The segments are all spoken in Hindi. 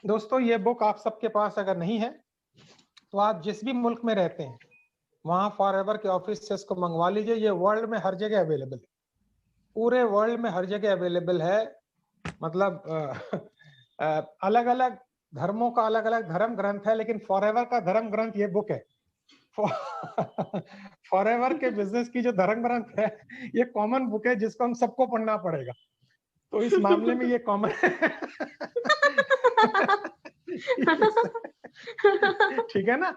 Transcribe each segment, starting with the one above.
दोस्तों ये बुक आप सबके पास अगर नहीं है तो आप जिस भी मुल्क में रहते हैं वहाँ फॉरएवर के ऑफिस से इसको मंगवा लीजिए। ये वर्ल्ड में हर जगह अवेलेबल है, पूरे वर्ल्ड में हर जगह अवेलेबल है। मतलब अलग अलग धर्मों का अलग अलग धर्म ग्रंथ है, लेकिन फॉरएवर का धर्म ग्रंथ ये बुक है। फॉरएवर के बिजनेस की जो धर्म ग्रंथ है ये कॉमन बुक है जिसको हम सबको पढ़ना पड़ेगा। तो इस मामले में ये कॉमन ठीक है ना।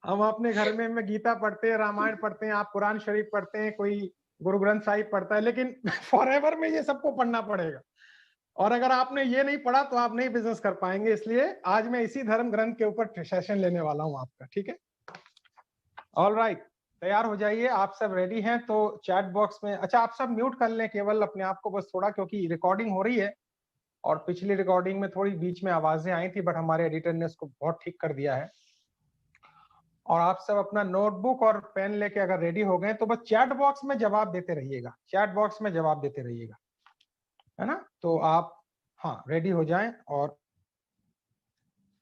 हम अपने घर में गीता पढ़ते हैं, रामायण पढ़ते हैं, आप कुरान शरीफ पढ़ते हैं, कोई गुरु ग्रंथ साहिब पढ़ता है, लेकिन फॉरएवर में ये सबको पढ़ना पड़ेगा। और अगर आपने ये नहीं पढ़ा तो आप नहीं बिजनेस कर पाएंगे। इसलिए आज मैं इसी धर्म ग्रंथ के ऊपर सेशन लेने वाला हूं आपका। ठीक है, ऑल राइट, तैयार हो जाइए। आप सब रेडी हैं तो चैट बॉक्स में, अच्छा आप सब म्यूट कर लें केवल अपने आप को बस थोड़ा, क्योंकि रिकॉर्डिंग हो रही है और पिछली रिकॉर्डिंग में थोड़ी बीच में आवाजें आई थी, बट हमारे एडिटर ने उसको बहुत ठीक कर दिया है। और आप सब अपना नोटबुक और पेन लेके अगर रेडी हो गए तो बस चैट बॉक्स में जवाब देते रहिएगा, चैट बॉक्स में जवाब देते रहिएगा, है ना। तो आप हाँ रेडी हो जाएं और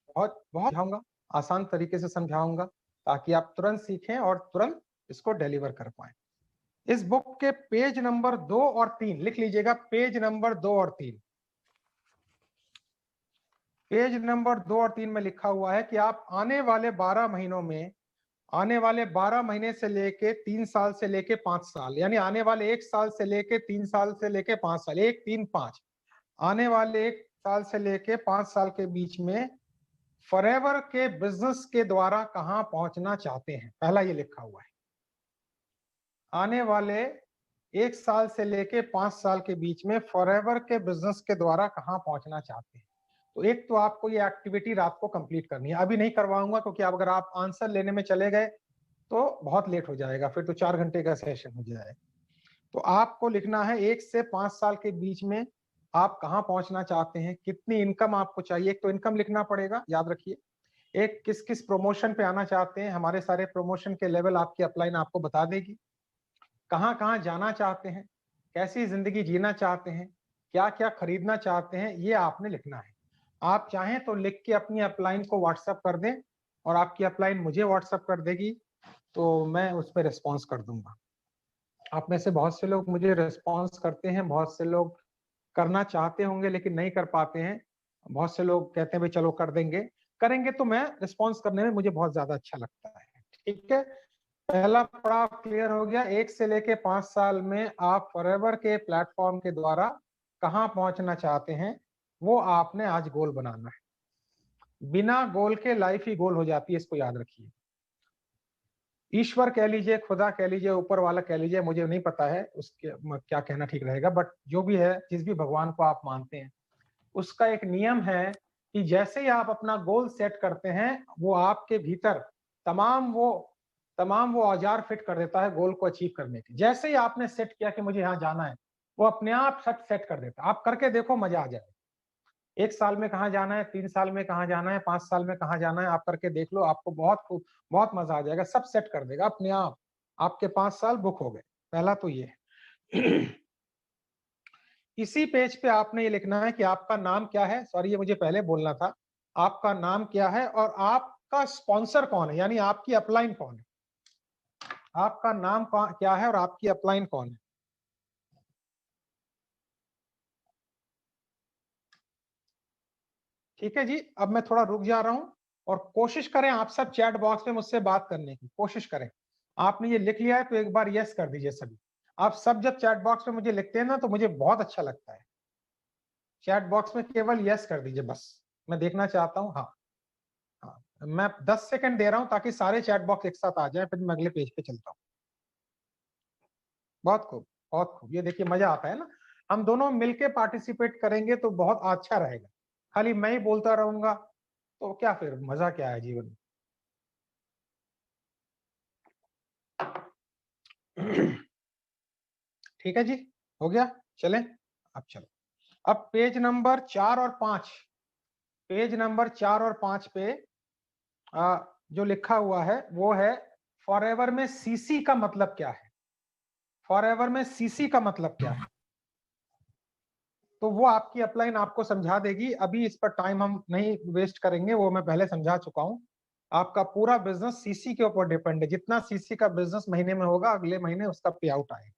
बहुत बहुत समझाऊंगा, आसान तरीके से समझाऊंगा ताकि आप तुरंत सीखें और तुरंत इसको डिलीवर कर पाए। इस बुक के पेज नंबर 2 और 3 लिख लीजिएगा, पेज नंबर 2 और 3। पेज नंबर 2 और 3 में लिखा हुआ है कि आप आने वाले 12 महीनों में, आने वाले 12 महीने से लेके 3 साल से लेके 5 साल, यानी आने वाले 1 साल से लेके 3 साल से लेके 5 साल, 1 3 5, आने वाले 1 साल से लेके 5 साल के बीच में फॉरएवर के बिजनेस के द्वारा कहां पहुंचना चाहते हैं। पहला ये लिखा हुआ है, आने वाले 1 साल से लेके 5 साल के बीच में फॉरएवर के बिजनेस के द्वारा कहां पहुंचना चाहते हैं। तो एक तो आपको ये एक्टिविटी रात को कंप्लीट करनी है। अभी नहीं करवाऊंगा क्योंकि अगर आप आंसर लेने में चले गए तो बहुत लेट हो जाएगा, फिर तो 4 घंटे का सेशन हो जाएगा। तो आपको लिखना है 1 से 5 साल के बीच में आप कहां पहुंचना चाहते हैं, कितनी इनकम आपको चाहिए। एक तो इनकम लिखना पड़ेगा, याद रखिए। एक किस किस प्रमोशन पे आना चाहते हैं, हमारे सारे प्रमोशन के लेवल आपकी अपलाइन आपको बता देगी। कहां कहां जाना चाहते हैं, कैसी जिंदगी जीना चाहते हैं, क्या क्या खरीदना चाहते हैं, ये आपने लिखना है। आप चाहें तो लिख के अपनी अपलाइन को व्हाट्सएप कर दें और आपकी अपलाइन मुझे व्हाट्सएप कर देगी तो मैं उस पर रिस्पॉन्स कर दूंगा। आप में से बहुत से लोग मुझे रिस्पॉन्स करते हैं, बहुत से लोग करना चाहते होंगे लेकिन नहीं कर पाते हैं। बहुत से लोग कहते हैं भाई चलो कर देंगे, करेंगे तो मैं रिस्पॉन्स करने में मुझे बहुत ज्यादा अच्छा लगता है। ठीक है, पहला पड़ाव क्लियर हो गया। 1 से लेके 5 साल में आप फॉरएवर के प्लेटफॉर्म के द्वारा कहां पहुंचना चाहते हैं, वो आपने आज गोल बनाना है। बिना गोल के लाइफ ही गोल हो जाती है, इसको याद रखिए। ईश्वर कह लीजिए, खुदा कह लीजिए, ऊपर वाला कह लीजिए, मुझे नहीं पता है उसके क्या कहना ठीक रहेगा, बट जो भी है, जिस भी भगवान को आप मानते हैं, उसका एक नियम है कि जैसे ही आप अपना गोल सेट करते हैं वो आपके भीतर तमाम वो औजार फिट कर देता है गोल को अचीव करने के। जैसे ही आपने सेट किया कि मुझे यहाँ जाना है, वो अपने आप सब सेट कर देता है। आप करके देखो, मजा आ जाएगा। 1 साल में कहाँ जाना है, 3 साल में कहाँ जाना है, 5 साल में कहाँ जाना है, आप करके देख लो, आपको बहुत मजा आ जाएगा। सब सेट कर देगा अपने आप, आपके 5 साल बुक हो गए। पहला तो ये है। इसी पेज पे आपने ये लिखना है कि आपका नाम क्या है। सॉरी, ये मुझे पहले बोलना था। आपका नाम क्या है और आपका स्पॉन्सर कौन है, यानी आपकी अपलाइन कौन है। आपका नाम क्या है और आपकी अपलाइन कौन है। ठीक है जी, अब मैं थोड़ा रुक जा रहा हूं और कोशिश करें आप सब चैट बॉक्स में मुझसे बात करने की कोशिश करें। आपने ये लिख लिया है तो एक बार यस कर दीजिए सभी। आप सब जब चैट बॉक्स में मुझे लिखते हैं ना तो मुझे बहुत अच्छा लगता है। चैट बॉक्स में केवल यस कर दीजिए बस, मैं देखना चाहता हूँ। हाँ हाँ, मैं 10 सेकंड दे रहा हूं ताकि सारे चैट बॉक्स एक साथ आ जाए, फिर मैं अगले पेज पे चलता हूँ। बहुत खूब, बहुत खूब। ये देखिए मजा आता है ना, हम दोनों मिलके पार्टिसिपेट करेंगे तो बहुत अच्छा रहेगा। खाली मैं ही बोलता रहूंगा तो क्या, फिर मजा क्या है जीवन में। ठीक है जी, हो गया, चलें अब चलो। अब पेज नंबर 4 और 5, पेज नंबर 4 और 5 पे जो लिखा हुआ है वो है फॉरएवर में सीसी का मतलब क्या है। फॉरएवर में सीसी का मतलब क्या है। तो वो आपकी अपलाइन आपको समझा देगी। अभी इस पर टाइम हम नहीं वेस्ट करेंगे, वो मैं पहले समझा चुका हूं। आपका पूरा बिजनेस सीसी के ऊपर डिपेंड है, जितना सीसी का बिजनेस महीने में होगा अगले महीने उसका पे आउट आएगा।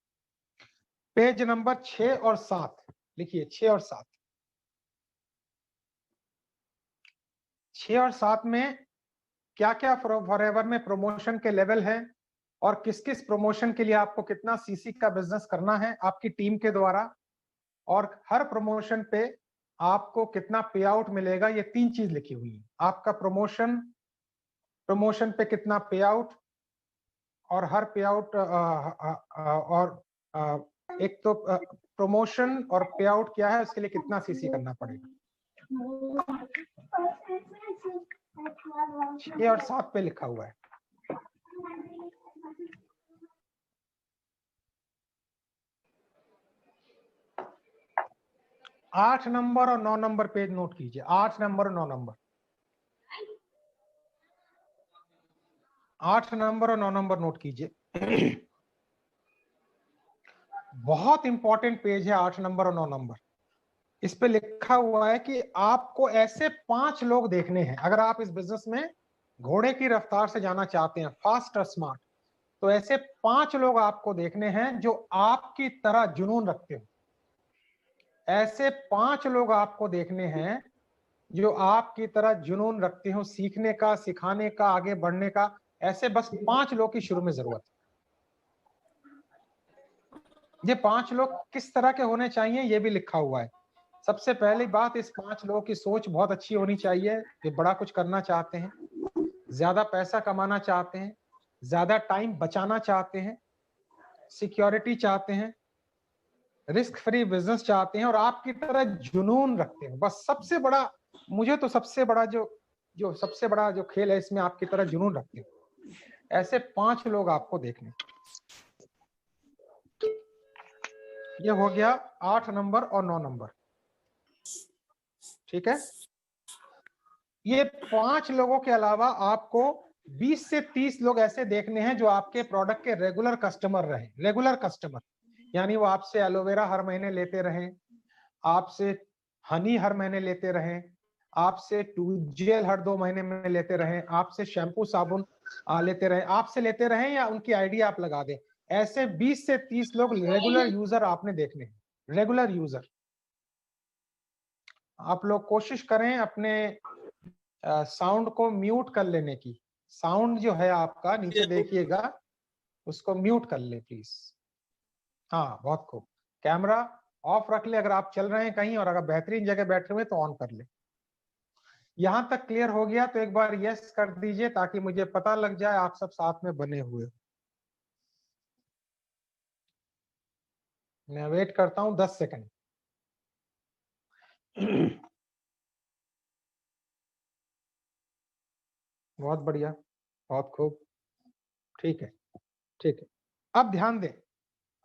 पेज नंबर 6 और 7 लिखिए, 6 और 7। 6 और 7 में क्या क्या फॉरएवर में प्रमोशन के लेवल हैं और किस किस प्रमोशन के लिए आपको कितना सीसी का बिजनेस करना है आपकी टीम के द्वारा, और हर प्रमोशन पे आपको कितना पे आउट मिलेगा, ये 3 चीज लिखी हुई है। आपका प्रमोशन पे कितना पे आउट, और हर पे आउट और एक तो प्रमोशन और पे आउट क्या है, उसके लिए कितना सीसी करना पड़ेगा। 6 और 7 पे लिखा हुआ है। आठ नंबर और 9 नंबर पेज नोट कीजिए। 8 नंबर और 9 नंबर, 8 नंबर और 9 नंबर नोट कीजिए। बहुत इंपॉर्टेंट पेज है 8 नंबर और 9 नंबर। इस पे लिखा हुआ है कि आपको ऐसे 5 लोग देखने हैं। अगर आप इस बिजनेस में घोड़े की रफ्तार से जाना चाहते हैं, फास्ट और स्मार्ट, तो ऐसे 5 लोग आपको देखने हैं जो आपकी तरह जुनून रखते हो। ऐसे 5 लोग आपको देखने हैं जो आपकी तरह जुनून रखते हो, सीखने का, सिखाने का, आगे बढ़ने का। ऐसे बस 5 लोग की शुरू में जरूरत है। ये 5 लोग किस तरह के होने चाहिए ये भी लिखा हुआ है। सबसे पहली बात, इस 5 लोगों की सोच बहुत अच्छी होनी चाहिए। ये बड़ा कुछ करना चाहते हैं, ज्यादा पैसा कमाना चाहते हैं, ज्यादा टाइम बचाना चाहते हैं, सिक्योरिटी चाहते हैं, रिस्क फ्री बिजनेस चाहते हैं और आपकी तरह जुनून रखते हैं। बस सबसे बड़ा, मुझे तो सबसे बड़ा जो सबसे बड़ा जो खेल है इसमें आपकी तरह जुनून रखते हैं। ऐसे 5 लोग आपको देखने। ये हो गया 8 नंबर और 9 नंबर, ठीक है। ये 5 लोगों के अलावा आपको 20 से 30 लोग ऐसे देखने हैं जो आपके प्रोडक्ट के रेगुलर कस्टमर रहे। रेगुलर कस्टमर यानी वो आपसे एलोवेरा हर महीने लेते रहें, आपसे हनी हर महीने लेते रहें, आपसे टूथ जेल हर 2 महीने में लेते रहें, आपसे शैम्पू साबुन लेते रहें, आपसे लेते रहें या उनकी आईडी आप लगा दें। ऐसे 20 से 30 लोग रेगुलर यूजर आपने देखने हैं। Regular user. आप लोग कोशिश करें अपने साउंड को म्यूट कर लेने की। साउंड जो है आपका नीचे देखिएगा, उसको म्यूट कर ले प्लीज। हाँ, बहुत खूब। कैमरा ऑफ रख ले अगर आप चल रहे हैं कहीं, और अगर बेहतरीन जगह बैठे हुए तो ऑन कर ले। यहां तक क्लियर हो गया तो एक बार यस कर दीजिए ताकि मुझे पता लग जाए आप सब साथ में बने हुए। मैं वेट करता हूं 10 सेकंड। बहुत बढ़िया, बहुत खूब, ठीक है, ठीक है। अब ध्यान दें,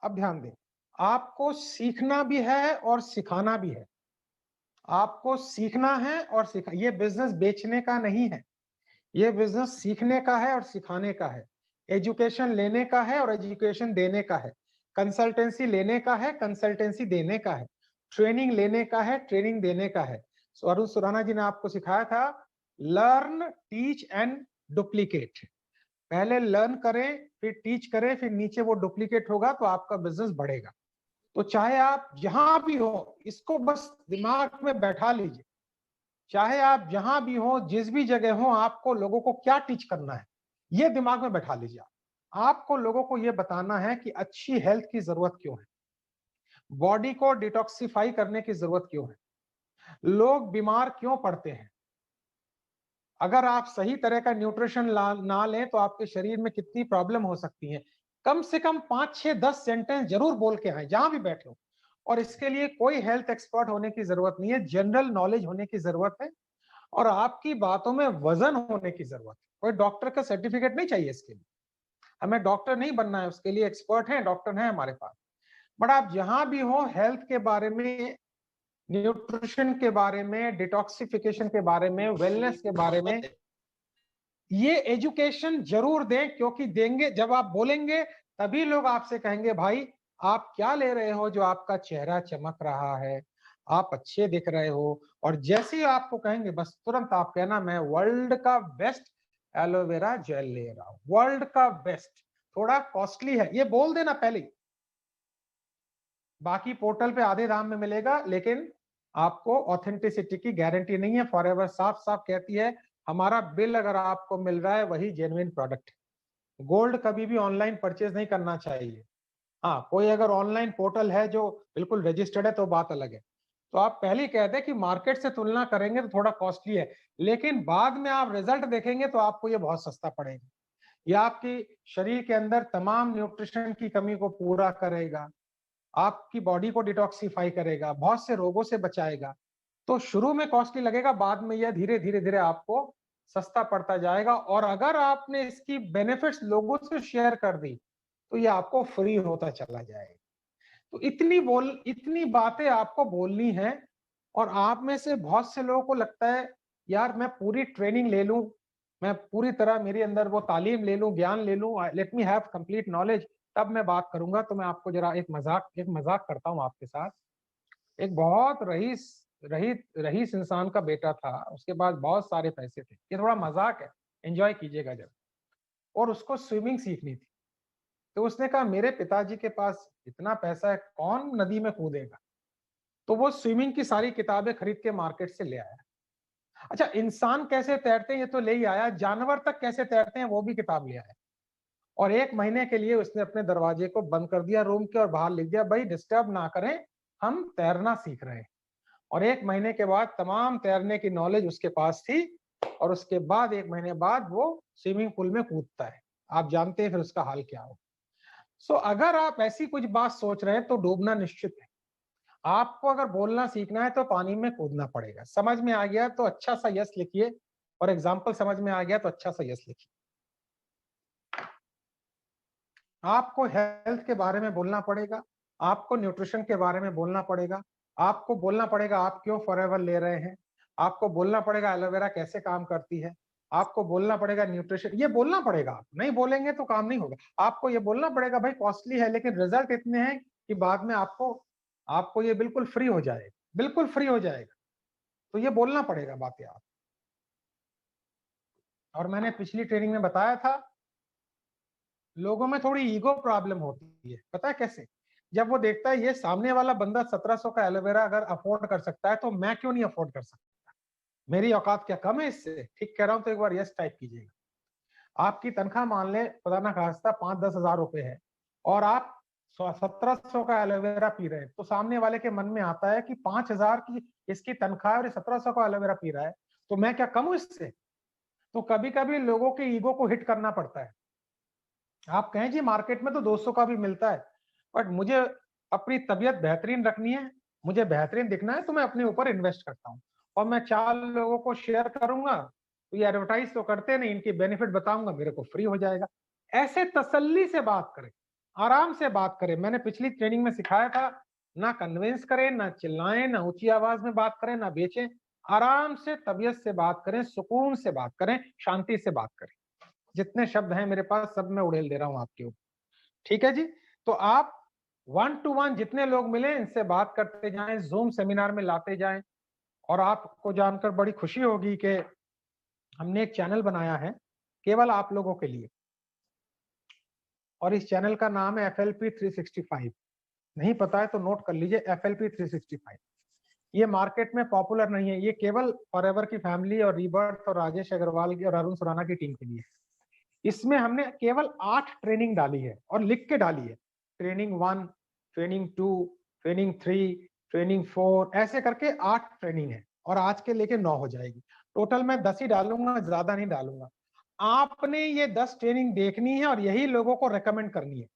अब ध्यान दें। आपको सीखना भी है और सिखाना भी है। आपको सीखना है और सिखा, ये बिजनेस बेचने का नहीं है, ये बिजनेस सीखने का है और सिखाने का है। एजुकेशन लेने का है और एजुकेशन देने का है। कंसल्टेंसी लेने का है, कंसल्टेंसी देने का है। ट्रेनिंग लेने का है, ट्रेनिंग देने का है। अरुण सुराना जी ने आपको सिखाया था, लर्न, टीच एंड डुप्लीकेट। पहले लर्न करें, फिर टीच करें, फिर नीचे वो डुप्लीकेट होगा तो आपका बिजनेस बढ़ेगा। तो चाहे आप जहां भी हो, इसको बस दिमाग में बैठा लीजिए। चाहे आप जहां भी हो, जिस भी जगह हो, आपको लोगों को क्या टीच करना है ये दिमाग में बैठा लीजिए। आपको लोगों को ये बताना है कि अच्छी हेल्थ की जरूरत क्यों है, बॉडी को डिटॉक्सिफाई करने की जरूरत क्यों है, लोग बीमार क्यों पड़ते हैं। अगर आप सही तरह का न्यूट्रिशन ना लें तो आपके शरीर में कितनी प्रॉब्लम हो सकती है। कम से कम 5, 6, 10 सेंटेंस जरूर बोल के आए जहां भी बैठे हो। और इसके लिए कोई हेल्थ एक्सपर्ट होने की जरूरत नहीं है, जनरल नॉलेज होने की जरूरत है और आपकी बातों में वजन होने की जरूरत है। कोई डॉक्टर का सर्टिफिकेट नहीं चाहिए इसके लिए। हमें डॉक्टर नहीं बनना है, उसके लिए एक्सपर्ट हैं, डॉक्टर हैं हमारे पास। बट आप जहां भी हो, हेल्थ के बारे में, न्यूट्रिशन के बारे में, डिटॉक्सिफिकेशन के बारे में, वेलनेस के बारे में ये एजुकेशन जरूर दें, क्योंकि देंगे, जब आप बोलेंगे तभी लोग आपसे कहेंगे भाई आप क्या ले रहे हो जो आपका चेहरा चमक रहा है, आप अच्छे दिख रहे हो, और जैसे ही आपको कहेंगे बस तुरंत आप कहना मैं वर्ल्ड का बेस्ट एलोवेरा जेल ले रहा हूं, वर्ल्ड का बेस्ट, थोड़ा कॉस्टली है, ये बोल देना पहले ही। बाकी पोर्टल पे आधे दाम में मिलेगा, लेकिन आपको ऑथेंटिसिटी की गारंटी नहीं है। फॉरएवर साफ साफ कहती है हमारा बिल अगर आपको मिल रहा है वही जेन्युइन प्रोडक्ट है। गोल्ड कभी भी ऑनलाइन परचेज नहीं करना चाहिए। हाँ, कोई अगर ऑनलाइन पोर्टल है जो बिल्कुल रजिस्टर्ड है तो बात अलग है। तो आप पहले ही कहते हैं कि मार्केट से तुलना करेंगे तो थोड़ा कॉस्टली है, लेकिन बाद में आप रिजल्ट देखेंगे तो आपको ये बहुत सस्ता पड़ेगा। ये आपकी शरीर के अंदर तमाम न्यूट्रिशन की कमी को पूरा करेगा, आपकी बॉडी को डिटॉक्सिफाई करेगा, बहुत से रोगों से बचाएगा। तो शुरू में कॉस्टली लगेगा, बाद में यह धीरे धीरे धीरे आपको सस्ता पड़ता जाएगा। और अगर आपने इसकी बेनिफिट्स लोगों से शेयर कर दी तो ये आपको फ्री होता चला जाएगा। तो इतनी बातें आपको बोलनी है। और आप में से बहुत से लोगों को लगता है यार मैं पूरी ट्रेनिंग ले लूं, मैं पूरी तरह मेरे अंदर वो तालीम ले लूं, ज्ञान ले लूं, let me have complete knowledge, तब मैं बात करूंगा। तो मैं आपको जरा एक मजाक करता हूं आपके साथ। एक बहुत रईस रईस रईस इंसान का बेटा था, उसके पास बहुत सारे पैसे थे। ये थोड़ा मजाक है, एंजॉय कीजिएगा जरा। और उसको स्विमिंग सीखनी थी। तो उसने कहा मेरे पिताजी के पास इतना पैसा है, कौन नदी में कूदेगा। तो वो स्विमिंग की सारी किताबें खरीद के मार्केट से ले आया। अच्छा, इंसान कैसे तैरते हैं ये तो ले ही आया, जानवर तक कैसे तैरते हैं वो भी किताब ले आया। और 1 महीने के लिए उसने अपने दरवाजे को बंद कर दिया रूम के, और बाहर लिख दिया भाई डिस्टर्ब ना करें, हम तैरना सीख रहे हैं। और 1 महीने के बाद तमाम तैरने की नॉलेज उसके पास थी। और उसके बाद 1 महीने बाद वो स्विमिंग पूल में कूदता है। आप जानते हैं फिर उसका हाल क्या हो। सो अगर आप ऐसी कुछ बात सोच रहे हैं तो डूबना निश्चित है। आपको अगर बोलना सीखना है तो पानी में कूदना पड़ेगा। समझ में आ गया तो अच्छा सा यस लिखिए, और एग्जाम्पल समझ में आ गया तो अच्छा सा यस लिखिए। आपको हेल्थ के बारे में बोलना पड़ेगा, आपको न्यूट्रिशन के बारे में बोलना पड़ेगा, आपको बोलना पड़ेगा आप क्यों फॉरएवर ले रहे हैं, आपको बोलना पड़ेगा एलोवेरा कैसे काम करती है, आपको बोलना पड़ेगा न्यूट्रिशन, ये बोलना पड़ेगा। आप नहीं बोलेंगे तो काम नहीं होगा। आपको ये बोलना पड़ेगा भाई कॉस्टली है लेकिन रिजल्ट इतने हैं कि बाद में आपको आपको ये बिल्कुल फ्री हो जाएगा, बिल्कुल फ्री हो जाएगा। तो ये बोलना पड़ेगा बातें आप। और मैंने पिछली ट्रेनिंग में बताया था, लोगों में थोड़ी ईगो प्रॉब्लम होती है। पता है कैसे? जब वो देखता है ये सामने वाला बंदा 1700 का एलोवेरा अगर अफोर्ड कर सकता है तो मैं क्यों नहीं अफोर्ड कर सकता, मेरी औकात क्या कम है इससे? ठीक कह रहा हूं तो एक बार यस टाइप कीजिएगा। आपकी तनख्वाह मान ले खुदा ना खास्ता 5-10 हजार रुपए है, और आप 1700 का एलोवेरा पी रहे हैं, तो सामने वाले के मन में आता है कि 5000 की इसकी तनख्वाह और 1700 का एलोवेरा पी रहा है, तो मैं क्या कम हूं इससे? तो कभी कभी लोगों के ईगो को हिट करना पड़ता है। आप कहें जी मार्केट में तो 200 का भी मिलता है, बट मुझे अपनी तबीयत बेहतरीन रखनी है, मुझे बेहतरीन दिखना है, तो मैं अपने ऊपर इन्वेस्ट करता हूँ। और मैं 4 लोगों को शेयर करूंगा तो ये एडवर्टाइज तो करते नहीं, इनकी बेनिफिट बताऊंगा, मेरे को फ्री हो जाएगा। ऐसे तसल्ली से बात करें, आराम से बात करें। मैंने पिछली ट्रेनिंग में सिखाया था, ना कन्विंस करें, ना चिल्लाएं, ना ऊंची आवाज में बात करें, ना बेचें। आराम से तबीयत से बात करें, सुकून से बात करें, शांति से बात करें। जितने शब्द हैं मेरे पास सब मैं उड़ेल दे रहा हूं आपके ऊपर। ठीक है जी? तो आप 1 to 1 जितने लोग मिले इनसे बात करते जाएं, जूम सेमिनार में लाते जाएं। और आपको जानकर बड़ी खुशी होगी कि हमने एक चैनल बनाया है केवल आप लोगों के लिए, और इस चैनल का नाम है FLP 365। नहीं पता है तो नोट कर लीजिए, FLP 365। ये मार्केट में पॉपुलर नहीं है, ये केवल फॉरएवर की फैमिली और रीबर्थ और राजेश अग्रवाल की और अरुण सुराना की टीम के लिए। इसमें हमने केवल 8 ट्रेनिंग डाली है और लिख के डाली है। ट्रेनिंग 1, ट्रेनिंग 2, ट्रेनिंग 3, ट्रेनिंग 4, ऐसे करके 8 ट्रेनिंग है, और आज के लेके 9 हो जाएगी। टोटल मैं 10 ही डालूंगा, ज्यादा नहीं डालूंगा। आपने ये 10 ट्रेनिंग देखनी है और यही लोगों को रेकमेंड करनी है।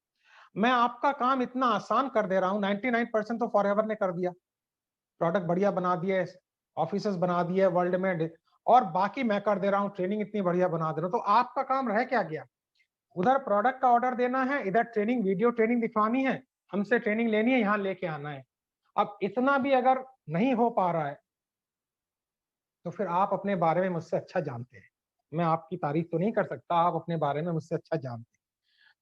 मैं आपका काम इतना आसान कर दे रहा हूं, 99% तो फॉरएवर ने कर दिया, प्रोडक्ट बढ़िया बना दिए, ऑफिसेस बना दिए वर्ल्ड में, और बाकी मैं कर दे रहा हूं, ट्रेनिंग इतनी बढ़िया बना दे रहा हूं। तो आपका काम रह क्या गया? उधर प्रोडक्ट का ऑर्डर देना है, इधर ट्रेनिंग वीडियो ट्रेनिंग दिखवानी है, हमसे ट्रेनिंग लेनी है, यहाँ लेके आना है। अब इतना भी अगर नहीं हो पा रहा है तो फिर आप अपने बारे में मुझसे अच्छा जानते हैं, मैं आपकी तारीफ तो नहीं कर सकता, आप अपने बारे में मुझसे अच्छा जानते हैं।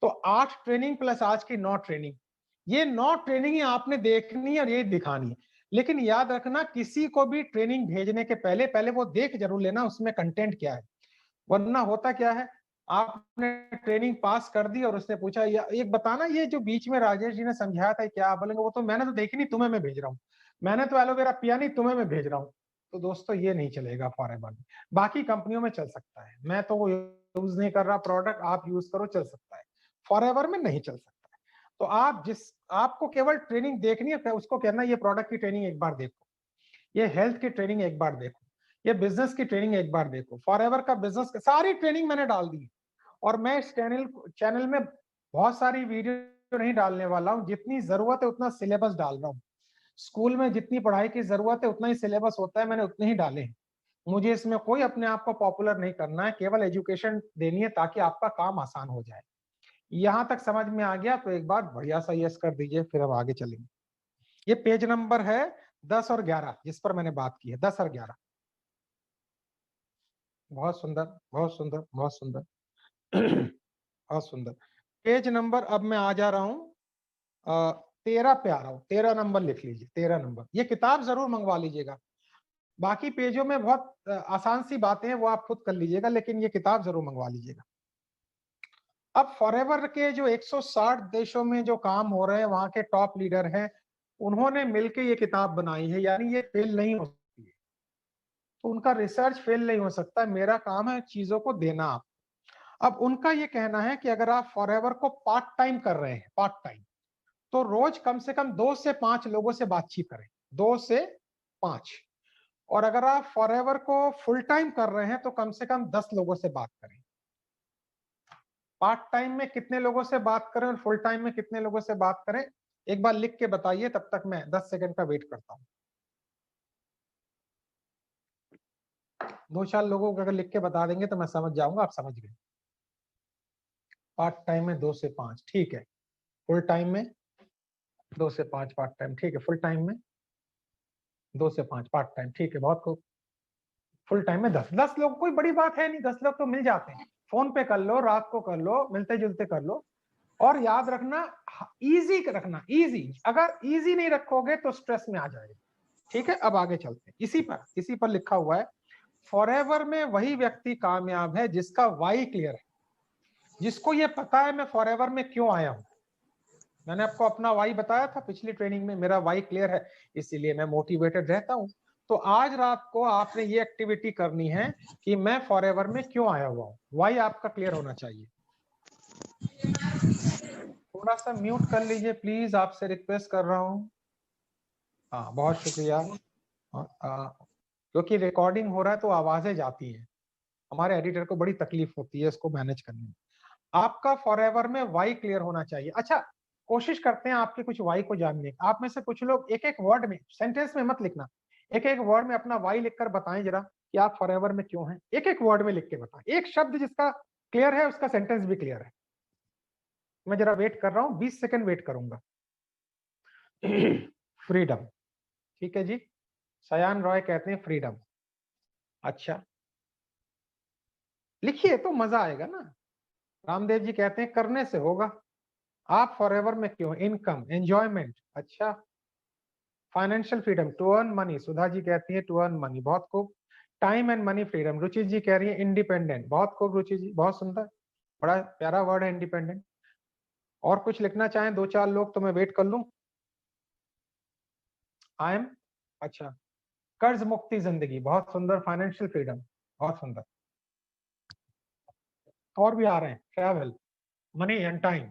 तो 8 ट्रेनिंग प्लस आज की 9 ट्रेनिंग, ये 9 ट्रेनिंग ही आपने देखनी है और ये दिखानी है। लेकिन याद रखना किसी को भी ट्रेनिंग भेजने के पहले वो देख जरूर लेना उसमें कंटेंट क्या है। वरना होता क्या है, आपने ट्रेनिंग पास कर दी और उसने पूछा या एक बताना ये जो बीच में राजेश जी ने समझाया था क्या, आप बोलेंगे वो तो मैंने तो देखी नहीं, तुम्हें मैं भेज रहा हूँ, मैंने तो एलोवेरा पिया नहीं, तुम्हें मैं भेज रहा हूँ। तो दोस्तों ये नहीं चलेगा फॉरएवर में। बाकी कंपनियों में चल सकता है, मैं तो वो यूज नहीं कर रहा प्रोडक्ट, आप यूज करो चल सकता है, फॉरएवर में नहीं चल सकता है। तो आपको केवल ट्रेनिंग देखनी है, उसको कहना ये प्रोडक्ट की ट्रेनिंग एक बार देखो, ये हेल्थ की ट्रेनिंग एक बार देखो, ये बिजनेस की ट्रेनिंग एक बार देखो। फॉरएवर का बिजनेस सारी ट्रेनिंग मैंने डाल दी और मैं इस चैनल में बहुत सारी वीडियो नहीं डालने वाला हूं, जितनी जरूरत है उतना सिलेबस डाल रहा हूं। स्कूल में जितनी पढ़ाई की जरूरत है उतना ही सिलेबस होता है, मैंने उतने ही डाले हैं। मुझे इसमें कोई अपने आप को पॉपुलर नहीं करना है, केवल एजुकेशन देनी है ताकि आपका काम आसान हो जाए। यहां तक समझ में आ गया तो एक बार बढ़िया सा यस कर दीजिए, फिर हम आगे चलेंगे। ये पेज नंबर है 10 और 11 जिस पर मैंने बात की है, 10 और 11। बहुत सुंदर, बहुत सुंदर, बहुत सुंदर। बहुत सुंदर। पेज नंबर अब मैं आ जा रहा हूं 13 पे आ रहा हूं, 13 नंबर लिख लीजिए, 13 नंबर। ये किताब जरूर मंगवा लीजिएगा, बाकी पेजों में बहुत आसान सी बातें हैं वो आप खुद कर लीजिएगा, लेकिन ये किताब जरूर मंगवा लीजिएगा। अब फॉरएवर के जो 160 देशों में जो काम हो रहे हैं, वहां के टॉप लीडर हैं, उन्होंने मिलकर ये किताब बनाई है, यानी ये फेल नहीं हो सकती है। तो उनका रिसर्च फेल नहीं हो सकता, मेरा काम है चीजों को देना आप। अब उनका ये कहना है कि अगर आप फॉरएवर को पार्ट टाइम कर रहे हैं, पार्ट टाइम, तो रोज कम से कम 2 से 5 लोगों से बातचीत करें, 2 से 5। और अगर आप फॉरएवर को फुल टाइम कर रहे हैं तो कम से कम 10 लोगों से बात करें। पार्ट टाइम में कितने लोगों से बात करें और फुल टाइम में कितने लोगों से बात करें, एक बार लिख के बताइए, तब तक मैं 10 सेकंड का वेट करता हूं। 2-4 लोगों को अगर लिख के बता देंगे तो मैं समझ जाऊंगा आप समझ गए। पार्ट टाइम में 2 से 5, ठीक है। फुल टाइम में 2 से 5 पार्ट टाइम, ठीक है। फुल टाइम में 2 से 5 पार्ट टाइम, ठीक है। बहुत खूब। फुल टाइम में 10 लोग, कोई बड़ी बात है नहीं, 10 लोग तो मिल जाते हैं। फोन पे कर लो, रात को कर लो, मिलते जुलते कर लो। और याद रखना, इजी रखना, इजी। अगर इजी नहीं रखोगे तो स्ट्रेस में आ जाएगा। ठीक है, अब आगे चलते हैं। इसी पर लिखा हुआ है, फॉरएवर में वही व्यक्ति कामयाब है जिसका वाई क्लियर है, जिसको ये पता है मैं फॉरएवर में क्यों आया हूं। मैंने आपको अपना वाई बताया था पिछली ट्रेनिंग में, मेरा वाई क्लियर है, इसीलिए मैं मोटिवेटेड रहता हूं। तो आज रात को आपने ये एक्टिविटी करनी है कि मैं फॉरएवर में क्यों आया हुआ हूं, वाई आपका क्लियर होना चाहिए। थोड़ा सा म्यूट कर लीजिए प्लीज, आपसे रिक्वेस्ट कर रहा हूं। हाँ, बहुत शुक्रिया। क्योंकि रिकॉर्डिंग हो रहा है तो आवाजें जाती हैं, हमारे एडिटर को बड़ी तकलीफ होती है इसको मैनेज करने में। आपका फॉरएवर में वाई क्लियर होना चाहिए। अच्छा, कोशिश करते हैं आपके कुछ वाई को जानने। आप में से कुछ लोग एक एक वर्ड में, सेंटेंस में मत लिखना, एक एक वर्ड में अपना वाई लिखकर बताएं जरा कि आप फॉरएवर में क्यों हैं। एक एक वर्ड में लिख के बताएं, एक शब्द जिसका क्लियर है उसका सेंटेंस भी क्लियर है। मैं जरा वेट कर रहा हूं, 20 सेकंड वेट करूंगा। फ्रीडम, ठीक है जी। सयान रॉय कहते हैं फ्रीडम। अच्छा, लिखिए तो मजा आएगा ना। रामदेव जी कहते हैं करने से होगा। आप फॉरएवर में क्यों? Income, enjoyment. अच्छा, financial freedom, to earn money. Sudha ji कहती है टू अर्न मनी, बहुत खूब। Time and money freedom, Ruchi ji कह रही है इंडिपेंडेंट, बहुत खूब रुचि जी, बहुत सुंदर, बड़ा प्यारा वर्ड है इंडिपेंडेंट। और कुछ लिखना चाहें 2-4 लोग तो मैं वेट कर लूं। आई एम, अच्छा, कर्ज मुक्ति जिंदगी, बहुत सुंदर। फाइनेंशियल फ्रीडम, बहुत सुंदर। और भी आ रहे हैं, travel, money and time,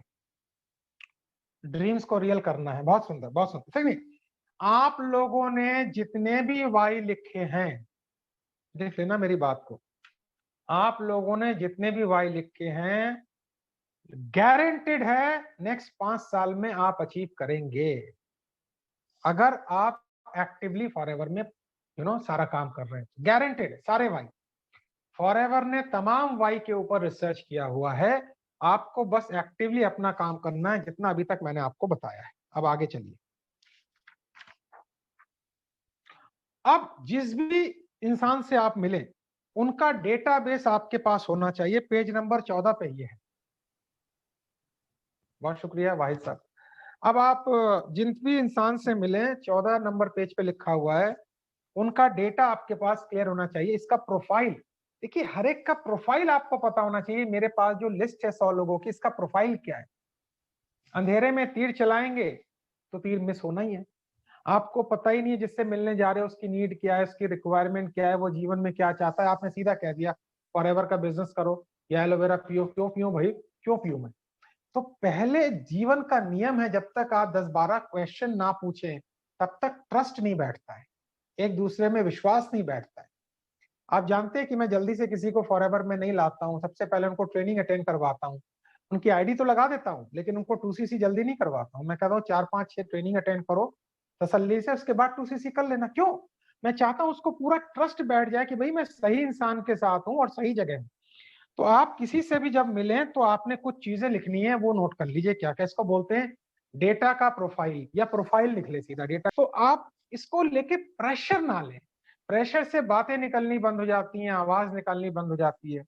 dreams को रियल करना है, बहुत सुंदर, बहुत सुंदर। ठीक नहीं, आप लोगों ने जितने भी वाई लिखे हैं, देख लेना मेरी बात को, आप लोगों ने जितने भी वाई लिखे हैं, गारंटेड है नेक्स्ट 5 साल में आप अचीव करेंगे, अगर आप एक्टिवली फॉरएवर में सारा काम कर रहे हैं। गारंटेड है सारे वाई। फॉरएवर ने तमाम वाई के ऊपर रिसर्च किया हुआ है, आपको बस एक्टिवली अपना काम करना है, जितना अभी तक मैंने आपको बताया है। अब आगे चलिए। अब जिस भी इंसान से आप मिले, उनका डेटाबेस आपके पास होना चाहिए। पेज नंबर 14 पे ये है। बहुत शुक्रिया वाहिद साहब। अब आप जिन भी इंसान से मिले 14 नंबर पेज पे लिखा हुआ है, उनका डेटा आपके पास क्लियर होना चाहिए। इसका प्रोफाइल, देखिए हर एक का प्रोफाइल आपको पता होना चाहिए। मेरे पास जो लिस्ट है 100 लोगों की, इसका प्रोफाइल क्या है। अंधेरे में तीर चलाएंगे तो तीर मिस होना ही है। आपको पता ही नहीं है जिससे मिलने जा रहे हो उसकी नीड क्या है, उसकी रिक्वायरमेंट क्या है, वो जीवन में क्या चाहता है। आपने सीधा कह दिया फॉरएवर का बिजनेस करो या एलोवेरा पियो। क्यों पियो भाई, क्यों पियो मैं? तो पहले जीवन का नियम है, जब तक आप 10-12 क्वेश्चन ना पूछें तब तक ट्रस्ट नहीं बैठता है, एक दूसरे में विश्वास नहीं बैठता है। आप जानते हैं कि मैं जल्दी से किसी को फॉरएवर में नहीं लाता हूँ। सबसे पहले उनको ट्रेनिंग अटेंड करवाता हूँ, उनकी आईडी तो लगा देता हूँ, लेकिन उनको 2cc जल्दी नहीं करवाता हूँ। मैं कहता हूँ 4-5-6 ट्रेनिंग अटेंड करो तसल्ली से, उसके बाद 2cc कर लेना। क्यों? मैं चाहता हूँ उसको पूरा ट्रस्ट बैठ जाए कि भाई मैं सही इंसान के साथ हूँ और सही जगह हूँ। तो आप किसी से भी जब मिलें तो आपने कुछ चीजें लिखनी है, वो नोट कर लीजिए। क्या क्या इसको बोलते हैं, डेटा का प्रोफाइल, या प्रोफाइल लिख ले सीधा डेटा। तो आप इसको लेके प्रेशर ना लें। प्रेशर से बातें निकलनी बंद हो जाती हैं, आवाज निकलनी बंद हो जाती है।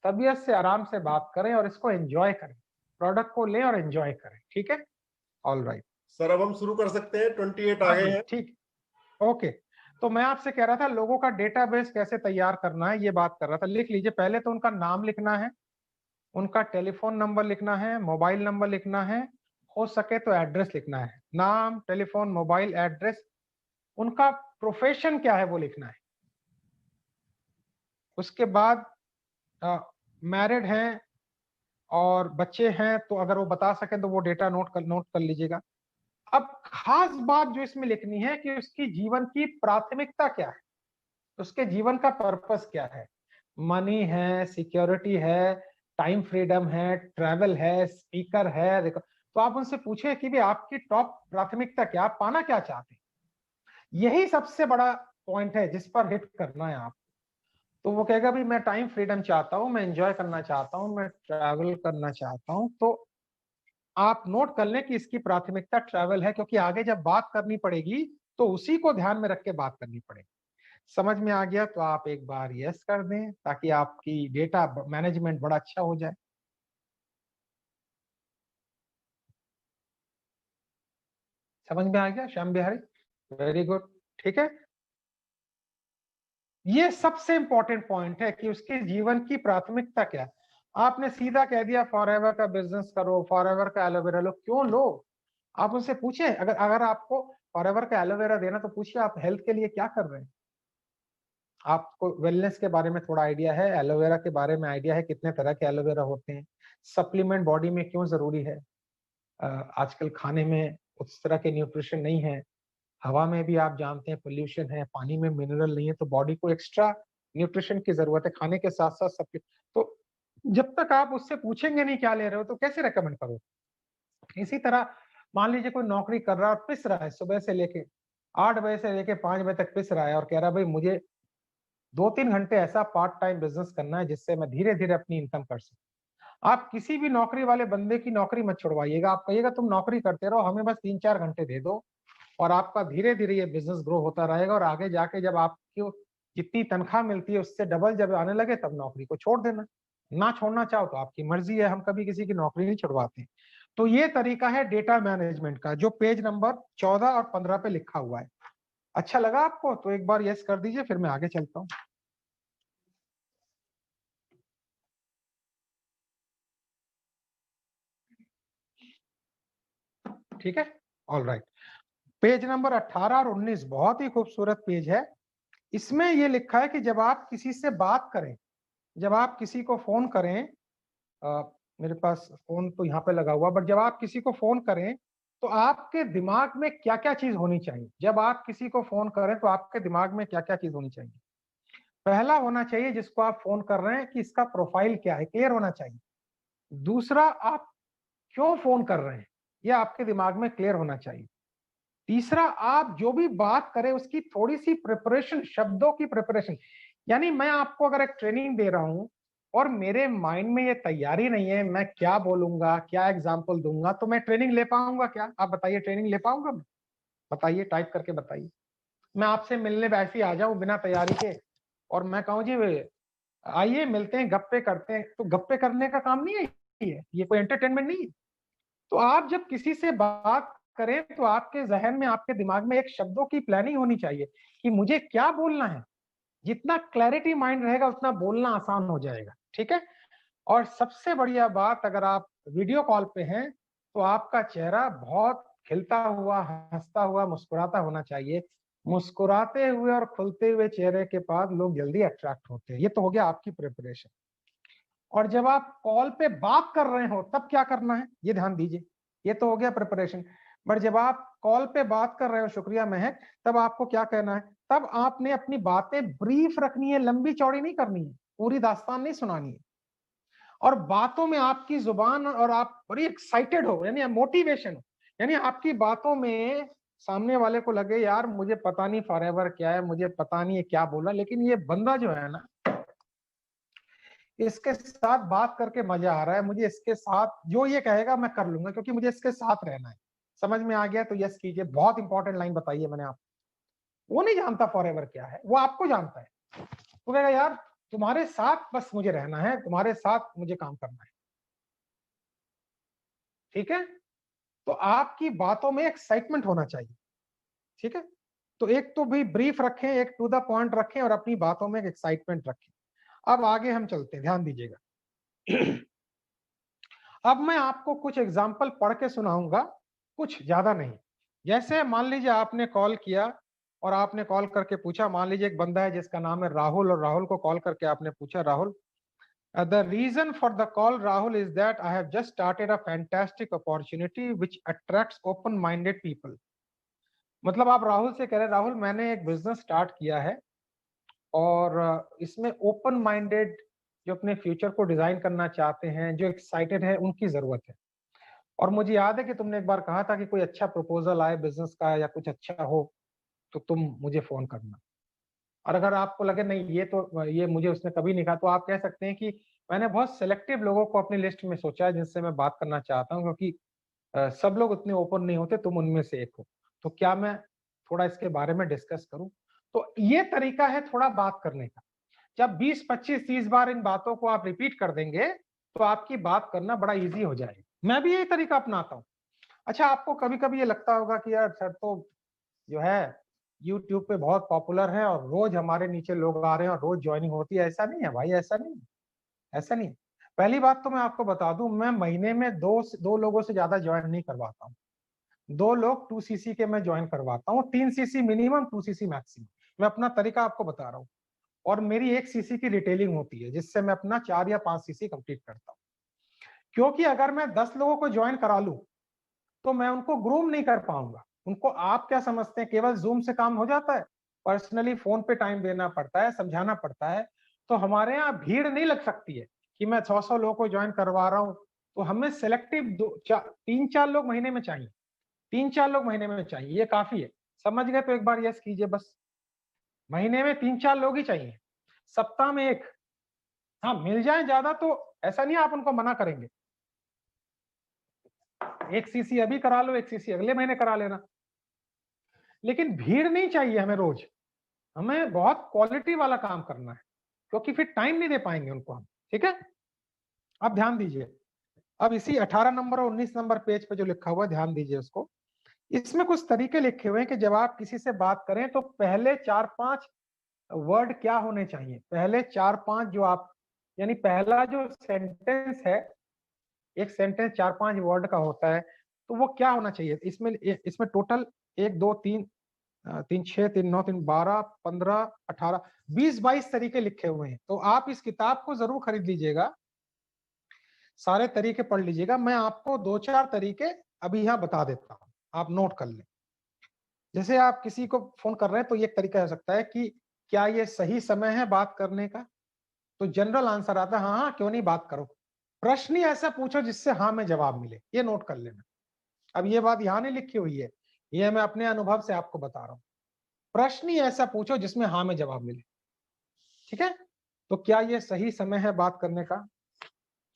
तबीयत से आराम से बात करें और इसको एंजॉय करें, प्रोडक्ट को लें और एंजॉय करें। ठीक है, ऑल राइट सर अब हम शुरू कर सकते हैं, 28 आ हाँ गए जी हैं। ठीक, ओके। तो मैं आपसे कह रहा था लोगों का डेटाबेस कैसे तैयार करना है, ये बात कर रहा था। लिख लीजिए, पहले तो उनका नाम लिखना है, उनका टेलीफोन नंबर लिखना है, मोबाइल नंबर लिखना है, हो सके तो एड्रेस लिखना है। नाम, टेलीफोन, मोबाइल, एड्रेस, उनका प्रोफेशन क्या है वो लिखना है। उसके बाद मैरिड हैं और बच्चे हैं तो अगर वो बता सकें तो वो डेटा नोट कर लीजिएगा। अब खास बात जो इसमें लिखनी है कि उसकी जीवन की प्राथमिकता क्या है, उसके जीवन का पर्पस क्या है। मनी है, सिक्योरिटी है, टाइम फ्रीडम है, ट्रैवल है, स्पीकर है। तो आप उनसे पूछे कि भी आपकी टॉप प्राथमिकता क्या, आप पाना क्या चाहते हैं। यही सबसे बड़ा पॉइंट है जिस पर हिट करना है आप। तो वो कहेगा भी मैं टाइम फ्रीडम चाहता हूँ, मैं एंजॉय करना चाहता हूँ, मैं ट्रैवल करना चाहता हूँ। तो आप नोट कर लें कि इसकी प्राथमिकता ट्रैवल है, क्योंकि आगे जब बात करनी पड़ेगी तो उसी को ध्यान में रख के बात करनी पड़ेगी। समझ में आ गया तो आप एक बार यस कर दें ताकि आपकी डेटा मैनेजमेंट बड़ा अच्छा हो जाए। समझ में आ गया श्याम बिहारी? वेरी गुड, ठीक है। ये सबसे इंपॉर्टेंट पॉइंट है कि उसके जीवन की प्राथमिकता क्या है। आपने सीधा कह दिया फॉरएवर का बिजनेस करो, फॉरएवर का एलोवेरा लो। क्यों लो? आप उनसे पूछे, अगर अगर आपको फॉरएवर का एलोवेरा देना तो पूछिए आप हेल्थ के लिए क्या कर रहे हैं। आपको वेलनेस के बारे में थोड़ा आइडिया है, एलोवेरा के बारे में आइडिया है, कितने तरह के एलोवेरा होते हैं, सप्लीमेंट बॉडी में क्यों जरूरी है। आजकल खाने में उस तरह के न्यूट्रिशन नहीं है, हवा में भी आप जानते हैं पोल्यूशन है, पानी में मिनरल नहीं है, तो बॉडी को एक्स्ट्रा न्यूट्रिशन की जरूरत है, खाने के साथ साथ सब। तो जब तक आप उससे पूछेंगे नहीं क्या ले रहे हो तो कैसे रेकमेंड करो। इसी तरह मान लीजिए कोई नौकरी कर रहा है और पिस रहा है, सुबह से लेके 8 बजे से लेके 5 बजे तक पिस रहा है और कह रहा है भाई मुझे 2-3 घंटे ऐसा पार्ट टाइम बिजनेस करना है जिससे मैं धीरे धीरे अपनी इनकम कर सकूं। आप किसी भी नौकरी वाले बंदे की नौकरी मत छुड़वाइएगा। आप कहिएगा तुम नौकरी करते रहो, हमें बस 3-4 घंटे दे दो और आपका धीरे धीरे ये बिजनेस ग्रो होता रहेगा। और आगे जाके जब आपको जितनी तनख्वाह मिलती है उससे डबल जब आने लगे तब नौकरी को छोड़ देना। ना छोड़ना चाहो तो आपकी मर्जी है, हम कभी किसी की नौकरी नहीं छुड़वाते। तो ये तरीका है डेटा मैनेजमेंट का जो पेज नंबर 14 और 15 पे लिखा हुआ है। अच्छा लगा आपको तो एक बार यस कर दीजिए, फिर मैं आगे चलता हूँ। ठीक है, ऑल राइट। पेज नंबर 18 और 19 बहुत ही खूबसूरत पेज है। इसमें ये लिखा है कि जब आप किसी से बात करें, जब आप किसी को फोन करें, मेरे पास फोन तो यहाँ पे लगा हुआ, बट जब आप किसी को फोन करें तो आपके दिमाग में क्या क्या चीज होनी चाहिए। जब आप किसी को फोन करें तो आपके दिमाग में क्या क्या चीज होनी चाहिए। पहला होना चाहिए जिसको आप फोन कर रहे हैं कि इसका प्रोफाइल क्या है, क्लियर होना चाहिए। दूसरा, आप क्यों फोन कर रहे हैं, यह आपके दिमाग में क्लियर होना चाहिए। तीसरा, आप जो भी बात करें उसकी थोड़ी सी प्रिपरेशन, शब्दों की प्रिपरेशन। यानी मैं आपको अगर एक ट्रेनिंग दे रहा हूं और मेरे माइंड में ये तैयारी नहीं है मैं क्या बोलूंगा, क्या एग्जाम्पल दूंगा, तो मैं ट्रेनिंग ले पाऊंगा क्या? आप बताइए, ट्रेनिंग ले पाऊंगा मैं? बताइए, टाइप करके बताइए। मैं आपसे मिलने वैसे ही आ जाऊं बिना तैयारी के और मैं कहूं जी आइए मिलते हैं, गप्पे करते हैं, तो गप्पे करने का काम नहीं है ये कोई एंटरटेनमेंट नहीं है। तो आप जब किसी से बात करें तो आपके जहन में, आपके दिमाग में एक शब्दों की प्लानिंग होनी चाहिए कि मुझे क्या बोलना है। जितना क्लैरिटी माइंड रहेगा उतना बोलना आसान हो जाएगा, ठीक है। और सबसे बढ़िया बात, अगर आप वीडियो कॉल पे हैं तो आपका चेहरा बहुत खिलता हुआ, हंसता हुआ, मुस्कुराता होना चाहिए। मुस्कुराते हुए और खुलते हुए चेहरे के पास लोग जल्दी अट्रैक्ट होते हैं। ये तो हो गया आपकी प्रिपरेशन। और जब आप कॉल पे बात कर रहे हो तब क्या करना है ये ध्यान दीजिए। ये तो हो गया प्रिपरेशन। बट जब आप कॉल पे बात कर रहे हो, शुक्रिया महक, तब आपको क्या कहना है? तब आपने अपनी बातें ब्रीफ रखनी है, लंबी चौड़ी नहीं करनी है, पूरी दास्तान नहीं सुनानी है। और बातों में आपकी जुबान, और आप बड़ी एक्साइटेड हो, यानी मोटिवेशन हो, यानी आपकी बातों में सामने वाले को लगे यार मुझे पता नहीं फॉरएवर क्या है, मुझे पता नहीं है क्या बोला, लेकिन ये बंदा जो है ना, इसके साथ बात करके मजा आ रहा है, मुझे इसके साथ जो ये कहेगा मैं कर लूंगा क्योंकि मुझे इसके साथ रहना है। समझ में आ गया तो यस कीजिए। बहुत इंपॉर्टेंट लाइन बताई है मैंने आपको। वो नहीं जानता फॉरएवर क्या है, वो आपको जानता है। वो कहेगा यार तुम्हारे साथ बस मुझे रहना है, तुम्हारे साथ मुझे काम करना है, ठीक है। तो आपकी बातों में एक्साइटमेंट होना चाहिए, ठीक है। तो एक तो भी ब्रीफ रखें, एक टू द पॉइंट रखें, और अपनी बातों में एक एक्साइटमेंट रखें। अब आगे हम चलते हैं, ध्यान दीजिएगा। अब मैं आपको कुछ एग्जाम्पल पढ़ के सुनाऊंगा, कुछ ज्यादा नहीं। जैसे मान लीजिए आपने कॉल किया और आपने कॉल करके पूछा, मान लीजिए एक बंदा है जिसका नाम है राहुल, और राहुल को कॉल करके आपने पूछा, Rahul the reason for the call Rahul is that I have just started a fantastic opportunity which attracts open minded people। मतलब आप राहुल से कह रहे हैं राहुल मैंने एक बिजनेस स्टार्ट किया है और इसमें ओपन माइंडेड, जो अपने फ्यूचर को डिजाइन करना चाहते हैं, जो एक्साइटेड है, उनकी जरूरत है। और मुझे याद है कि तुमने एक बार कहा था कि कोई अच्छा प्रपोजल आए बिजनेस का या कुछ अच्छा हो तो तुम मुझे फोन करना। और अगर आपको लगे नहीं ये मुझे उसने कभी नहीं कहा, तो आप कह सकते हैं कि मैंने बहुत सिलेक्टिव लोगों को अपनी लिस्ट में सोचा है जिनसे मैं बात करना चाहता हूँ, क्योंकि सब लोग उतने ओपन नहीं होते, तुम उनमें से एक हो। तो क्या मैं थोड़ा इसके बारे में डिस्कस करूं? तो ये तरीका है थोड़ा बात करने का। जब 20, 25, 30 बार इन बातों को आप रिपीट कर देंगे तो आपकी बात करना बड़ा इजी हो जाएगा। मैं भी यही तरीका अपनाता हूँ। अच्छा, आपको कभी कभी ये लगता होगा कि यार सर तो जो है यूट्यूब पे बहुत पॉपुलर है और रोज हमारे नीचे लोग आ रहे हैं और रोज ज्वाइनिंग होती है। ऐसा नहीं है भाई, ऐसा नहीं, ऐसा नहीं। पहली बात तो मैं आपको बता दूं, मैं महीने में दो लोगों से ज्यादा ज्वाइन नहीं करवाता हूँ। 2 लोग 2cc के मैं ज्वाइन करवाता हूँ, 3cc मिनिमम, 2cc मैक्सिमम। मैं अपना तरीका आपको बता रहा हूँ। और मेरी 1cc की रिटेलिंग होती है जिससे मैं अपना 4 या 5cc कंप्लीट करता हूँ। क्योंकि अगर मैं 10 लोगों को ज्वाइन करा लूं तो मैं उनको ग्रूम नहीं कर पाऊंगा। उनको आप क्या समझते हैं केवल जूम से काम हो जाता है? पर्सनली फोन पे टाइम देना पड़ता है, समझाना पड़ता है। तो हमारे यहाँ भीड़ नहीं लग सकती है कि मैं 100 लोगों को ज्वाइन करवा रहा हूँ। तो हमें सिलेक्टिव 3-4 लोग महीने में चाहिए, 3-4 लोग महीने में चाहिए, ये काफी है। समझ गए तो एक बार यस कीजिए बस। महीने में 3-4 लोग ही चाहिए, सप्ताह में एक। हाँ, मिल जाए ज्यादा तो ऐसा नहीं आप उनको मना करेंगे। 1cc अभी करा लो, 1cc अगले महीने करा लेना, लेकिन भीड़ नहीं चाहिए हमें रोज। हमें बहुत क्वालिटी वाला काम करना है, क्योंकि फिर टाइम नहीं दे पाएंगे उनको हम, ठीक है। अब ध्यान दीजिए, अब इसी 18 नंबर और 19 नंबर पेज पे जो लिखा हुआ है ध्यान दीजिए उसको। इसमें कुछ तरीके लिखे हुए हैं कि जब आप किसी से बात करें तो पहले 4-5 वर्ड क्या होने चाहिए। पहले 4-5 जो आप, यानी पहला जो सेंटेंस है, एक सेंटेंस 4-5 वर्ड का होता है, तो वो क्या होना चाहिए। इसमें टोटल 1, 2, 3, 3, 6, 3, 9, 3, 12, 15, 18, 20, 22 तरीके लिखे हुए हैं। तो आप इस किताब को जरूर खरीद लीजिएगा, सारे तरीके पढ़ लीजिएगा। मैं आपको 2-4 तरीके अभी यहाँ बता देता हूँ, आप नोट कर लें। जैसे आप किसी को फोन कर रहे हैं तो ये तरीका हो सकता है कि क्या ये सही समय है बात करने का? तो जनरल आंसर आता है हाँ हाँ क्यों नहीं, बात करो। प्रश्न ही ऐसा पूछो जिससे हाँ में जवाब मिले, ये नोट कर लेना। अब ये बात यहाँ नहीं लिखी हुई है, ये मैं अपने अनुभव से आपको बता रहा हूँ। प्रश्न ही ऐसा पूछो जिसमें हाँ में जवाब मिले, ठीक है। तो क्या ये सही समय है बात करने का?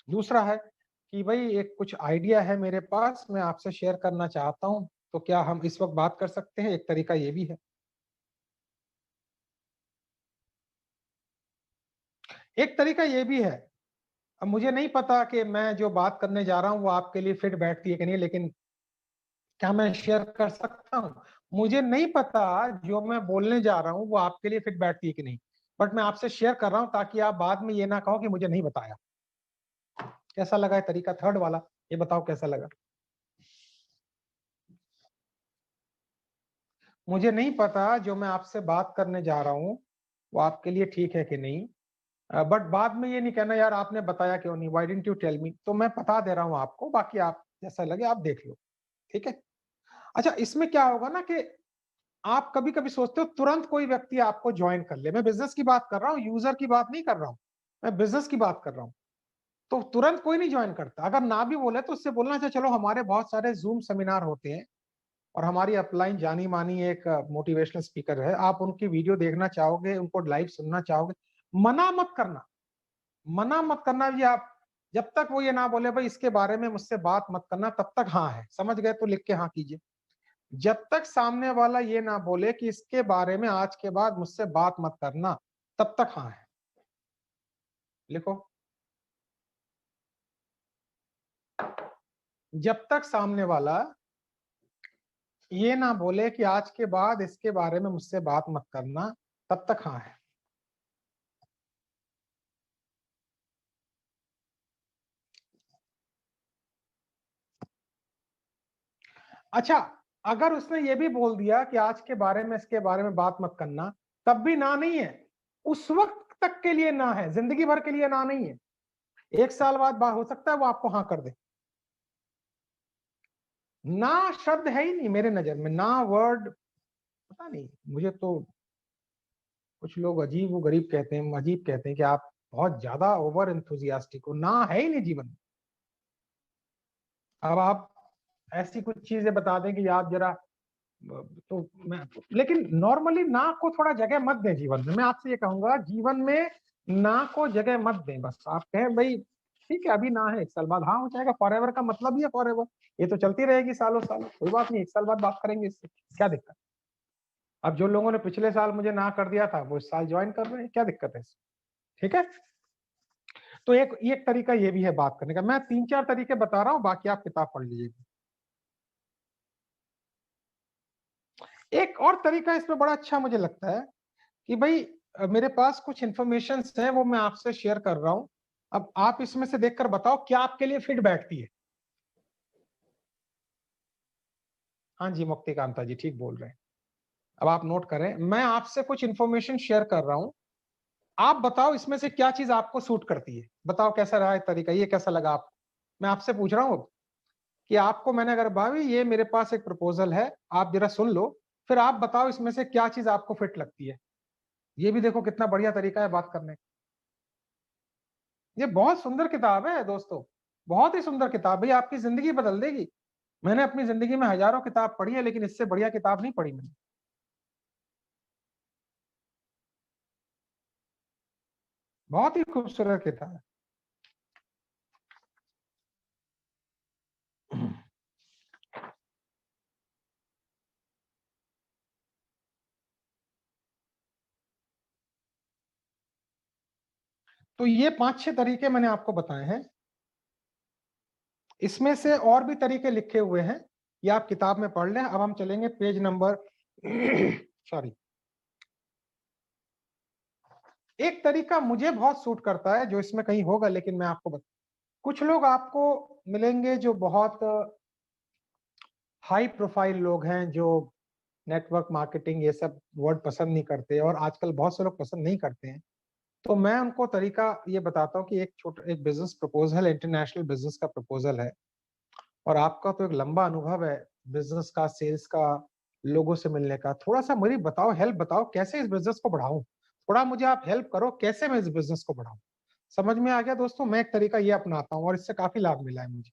दूसरा है कि भाई एक कुछ आइडिया है मेरे पास, मैं आपसे शेयर करना चाहता हूं, तो क्या हम इस वक्त बात कर सकते हैं? एक तरीका ये भी है। एक तरीका ये भी है अब मुझे नहीं पता कि मैं जो बात करने जा रहा हूँ वो आपके लिए फिट बैठती है कि नहीं, लेकिन क्या मैं शेयर कर सकता हूँ? मुझे नहीं पता जो मैं बोलने जा रहा हूँ वो आपके लिए फिट बैठती है कि नहीं, बट मैं आपसे शेयर कर रहा हूँ ताकि आप बाद में ये ना कहो कि मुझे नहीं बताया। कैसा लगा ये तरीका थर्ड वाला? ये बताओ कैसा लगा? मुझे नहीं पता जो मैं आपसे बात करने जा रहा हूँ वो आपके लिए ठीक है कि नहीं, बट बाद में ये नहीं कहना यार आपने बताया क्यों नहीं, why didn't you tell me? तो मैं बता दे रहा हूँ आपको, बाकी आप जैसा लगे आप देख लो, ठीक है? अच्छा, इसमें क्या होगा ना कि आप कभी-कभी सोचते हो तुरंत कोई व्यक्ति आपको जॉइन कर ले। मैं बिज़नेस की बात कर रहा हूँ, यूज़र की बात नहीं कर रहा हूँ। मैं बिज़नेस की बात कर रहा हूँ। तो तुरंत कोई नहीं जॉइन करता। अगर ना भी बोले तो उससे बोलना चाहिए चलो हमारे बहुत सारे ज़ूम सेमिनार होते हैं और हमारी अपलाइन जानी-मानी एक मोटिवेशनल स्पीकर है। आप उनकी वीडियो देखना चाहोगे, उनको लाइव सुनना चाहोगे, मना मत करना। मना मत करना जी आप, जब तक वो ये ना बोले भाई इसके बारे में मुझसे बात मत करना तब तक हाँ है। समझ गए तो लिख के हाँ कीजिए। जब तक सामने वाला ये ना बोले कि इसके बारे में आज के बाद मुझसे बात मत करना, तब तक हाँ है। लिखो। जब तक सामने वाला ये ना बोले कि आज के बाद इसके बारे में मुझसे बात मत करना, तब तक हाँ है। अच्छा, अगर उसने ये भी बोल दिया कि आज के बारे में इसके बारे में बात मत करना, तब भी ना नहीं है। उस वक्त तक के लिए ना है, जिंदगी भर के लिए ना नहीं है। 1 साल बाद हो सकता है वो आपको हाँ कर दे। ना शब्द है ही नहीं मेरे नजर में, ना वर्ड, पता नहीं, मुझे तो कुछ लोग अजीब व गरीब कहते हैं, अजीब कहते हैं कि आप बहुत ज्यादा ओवर एंथुसियास्टिक हो। ना है ही नहीं जीवन में। अब आप ऐसी कुछ चीजें बता दें कि आप जरा, तो मैं, लेकिन नॉर्मली ना को थोड़ा जगह मत दें जीवन में। मैं आपसे ये कहूंगा जीवन में ना को जगह मत दें। बस आप कहें भाई ठीक है अभी ना है, 1 साल बाद हाँ हो जाएगा। फॉरएवर का मतलब ही है फॉरएवर, ये तो चलती रहेगी सालों सालों, कोई बात नहीं, 1 साल बाद बात करेंगे, इससे क्या दिक्कत? अब जो लोगों ने पिछले साल मुझे ना कर दिया था वो इस साल ज्वाइन कर रहे हैं, क्या दिक्कत है इसमें? ठीक है। तो एक तरीका ये भी है बात करने का। मैं 3-4 तरीके बता रहा हूँ, बाकी आप किताब पढ़ लीजिएगा। एक और तरीका इसमें बड़ा अच्छा मुझे लगता है कि भाई मेरे पास कुछ इन्फॉर्मेशन है वो मैं आपसे शेयर कर रहा हूँ। अब आप इसमें से देखकर बताओ क्या आपके लिए फिट बैठती है। हाँ जी, मुक्तिकांता जी ठीक बोल रहे हैं। अब आप नोट करें, मैं आपसे कुछ इन्फॉर्मेशन शेयर कर रहा हूँ। आप बताओ इसमें से क्या चीज आपको सूट करती है। बताओ कैसा रहा है तरीका, ये कैसा लगा आपको? मैं आपसे पूछ रहा हूँ कि आपको मैंने अगर भाभी ये मेरे पास एक प्रपोजल है, आप जरा सुन लो, फिर आप बताओ इसमें से क्या चीज आपको फिट लगती है। ये भी देखो कितना बढ़िया तरीका है बात करने का। ये बहुत सुंदर किताब है दोस्तों, बहुत ही सुंदर किताब है, ये आपकी जिंदगी बदल देगी। मैंने अपनी जिंदगी में हजारों किताब पढ़ी है लेकिन इससे बढ़िया किताब नहीं पढ़ी मैंने। बहुत ही खूबसूरत किताब है। तो ये 5-6 तरीके मैंने आपको बताए हैं। इसमें से और भी तरीके लिखे हुए हैं, ये आप किताब में पढ़ लें। अब हम चलेंगे पेज नंबर सॉरी। एक तरीका मुझे बहुत सूट करता है जो इसमें कहीं होगा, लेकिन मैं आपको बता, कुछ लोग आपको मिलेंगे जो बहुत हाई प्रोफाइल लोग हैं, जो नेटवर्क मार्केटिंग ये सब वर्ड पसंद नहीं करते और आजकल बहुत से लोग पसंद नहीं करते हैं। तो मैं उनको तरीका ये बताता हूँ कि एक बिजनेस प्रपोजल, इंटरनेशनल बिजनेस का प्रपोजल है और आपका तो एक लंबा अनुभव है बिजनेस का, सेल्स का, लोगों से मिलने का। थोड़ा सा मुझे बताओ, हेल्प बताओ कैसे इस बिजनेस को बढ़ाऊं। थोड़ा मुझे आप हेल्प करो कैसे मैं इस बिजनेस को बढ़ाऊं। समझ में आ गया दोस्तों? मैं एक तरीका ये अपनाता हूँ और इससे काफी लाभ मिला है मुझे।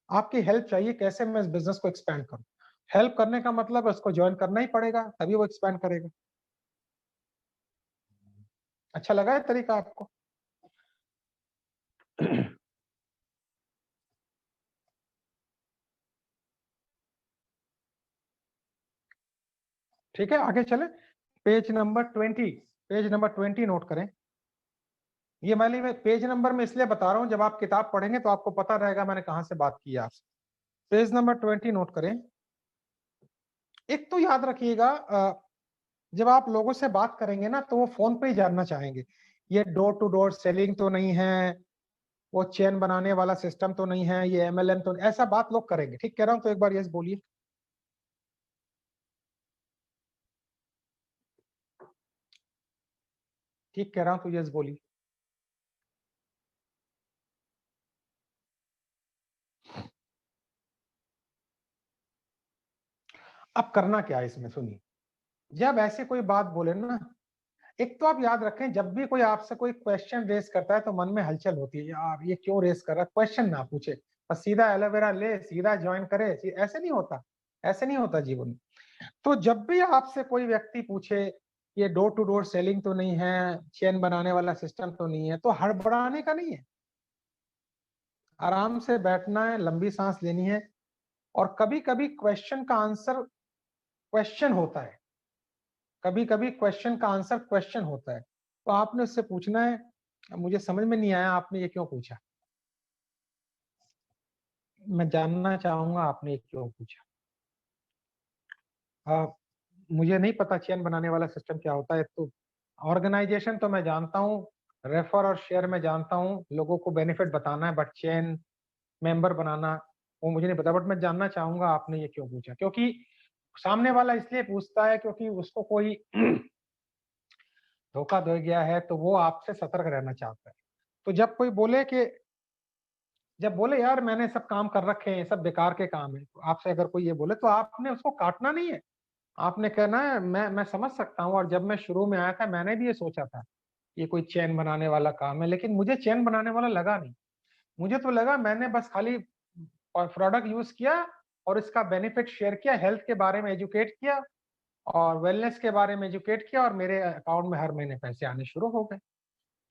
आपकी हेल्प चाहिए कैसे मैं इस बिजनेस को एक्सपैंड करूं। हेल्प करने का मतलब है उसको ज्वाइन करना ही पड़ेगा तभी वो एक्सपैंड करेगा। अच्छा लगा है तरीका आपको? ठीक है, आगे चले। Page number 20, page number 20 note करें। ये मैं पेज नंबर में इसलिए बता रहा हूं, जब आप किताब पढ़ेंगे तो आपको पता रहेगा मैंने कहां से बात की आपसे। पेज नंबर 20 नोट करें। एक तो याद रखिएगा, जब आप लोगों से बात करेंगे ना तो वो फोन पे ही जानना चाहेंगे, ये डोर टू डोर सेलिंग तो नहीं है, वो चेन बनाने वाला सिस्टम तो नहीं है, ये एमएलएम तो, ऐसा बात लोग करेंगे। ठीक कह रहा हूं तो एक बार यस बोलिए। ठीक कह रहा हूं तो यस बोलिए। अब करना क्या है इसमें, सुनिए। जब ऐसे कोई बात बोले ना, एक तो आप याद रखें, जब भी कोई आपसे कोई क्वेश्चन रेस करता है तो मन में हलचल होती है, यार ये क्यों रेस कर रहा है, क्वेश्चन ना पूछे, बस सीधा एलोवेरा ले सीधा ज्वाइन करे, ऐसे नहीं होता, ऐसे नहीं होता जीवन में। तो जब भी आपसे कोई व्यक्ति पूछे ये डोर टू डोर सेलिंग तो नहीं है, चेन बनाने वाला सिस्टम तो नहीं है, तो हड़बड़ाने का नहीं है, आराम से बैठना है, लंबी सांस लेनी है। और कभी कभी क्वेश्चन का आंसर क्वेश्चन होता है, कभी कभी क्वेश्चन का आंसर क्वेश्चन होता है, तो आपने उससे पूछना है, मुझे समझ में नहीं आया आपने ये क्यों पूछा, मैं जानना चाहूंगा आपने ये क्यों पूछा। मुझे नहीं पता चेन बनाने वाला सिस्टम क्या होता है, तो ऑर्गेनाइजेशन तो मैं जानता हूँ, रेफर और शेयर में जानता हूँ, लोगों को बेनिफिट बताना है, बट चेन मेंबर बनाना वो मुझे नहीं पता। बट मैं जानना चाहूंगा आपने ये क्यों पूछा, क्योंकि सामने वाला इसलिए पूछता है क्योंकि उसको कोई धोखा दे गया है, तो वो आपसे सतर्क रहना चाहता है। तो जब कोई बोले कि, जब बोले यार मैंने सब काम कर रखे हैं, सब बेकार के काम है, तो आपसे अगर कोई ये बोले तो आपने उसको काटना नहीं है, आपने कहना है मैं समझ सकता हूँ, और जब मैं शुरू में आया था मैंने भी ये सोचा था ये कोई चेन बनाने वाला काम है, लेकिन मुझे चेन बनाने वाला लगा नहीं। मुझे तो लगा मैंने बस खाली प्रोडक्ट यूज किया और इसका बेनिफिट शेयर किया, हेल्थ के बारे में एजुकेट किया और वेलनेस के बारे में एजुकेट किया, और मेरे अकाउंट में हर महीने पैसे आने शुरू हो गए।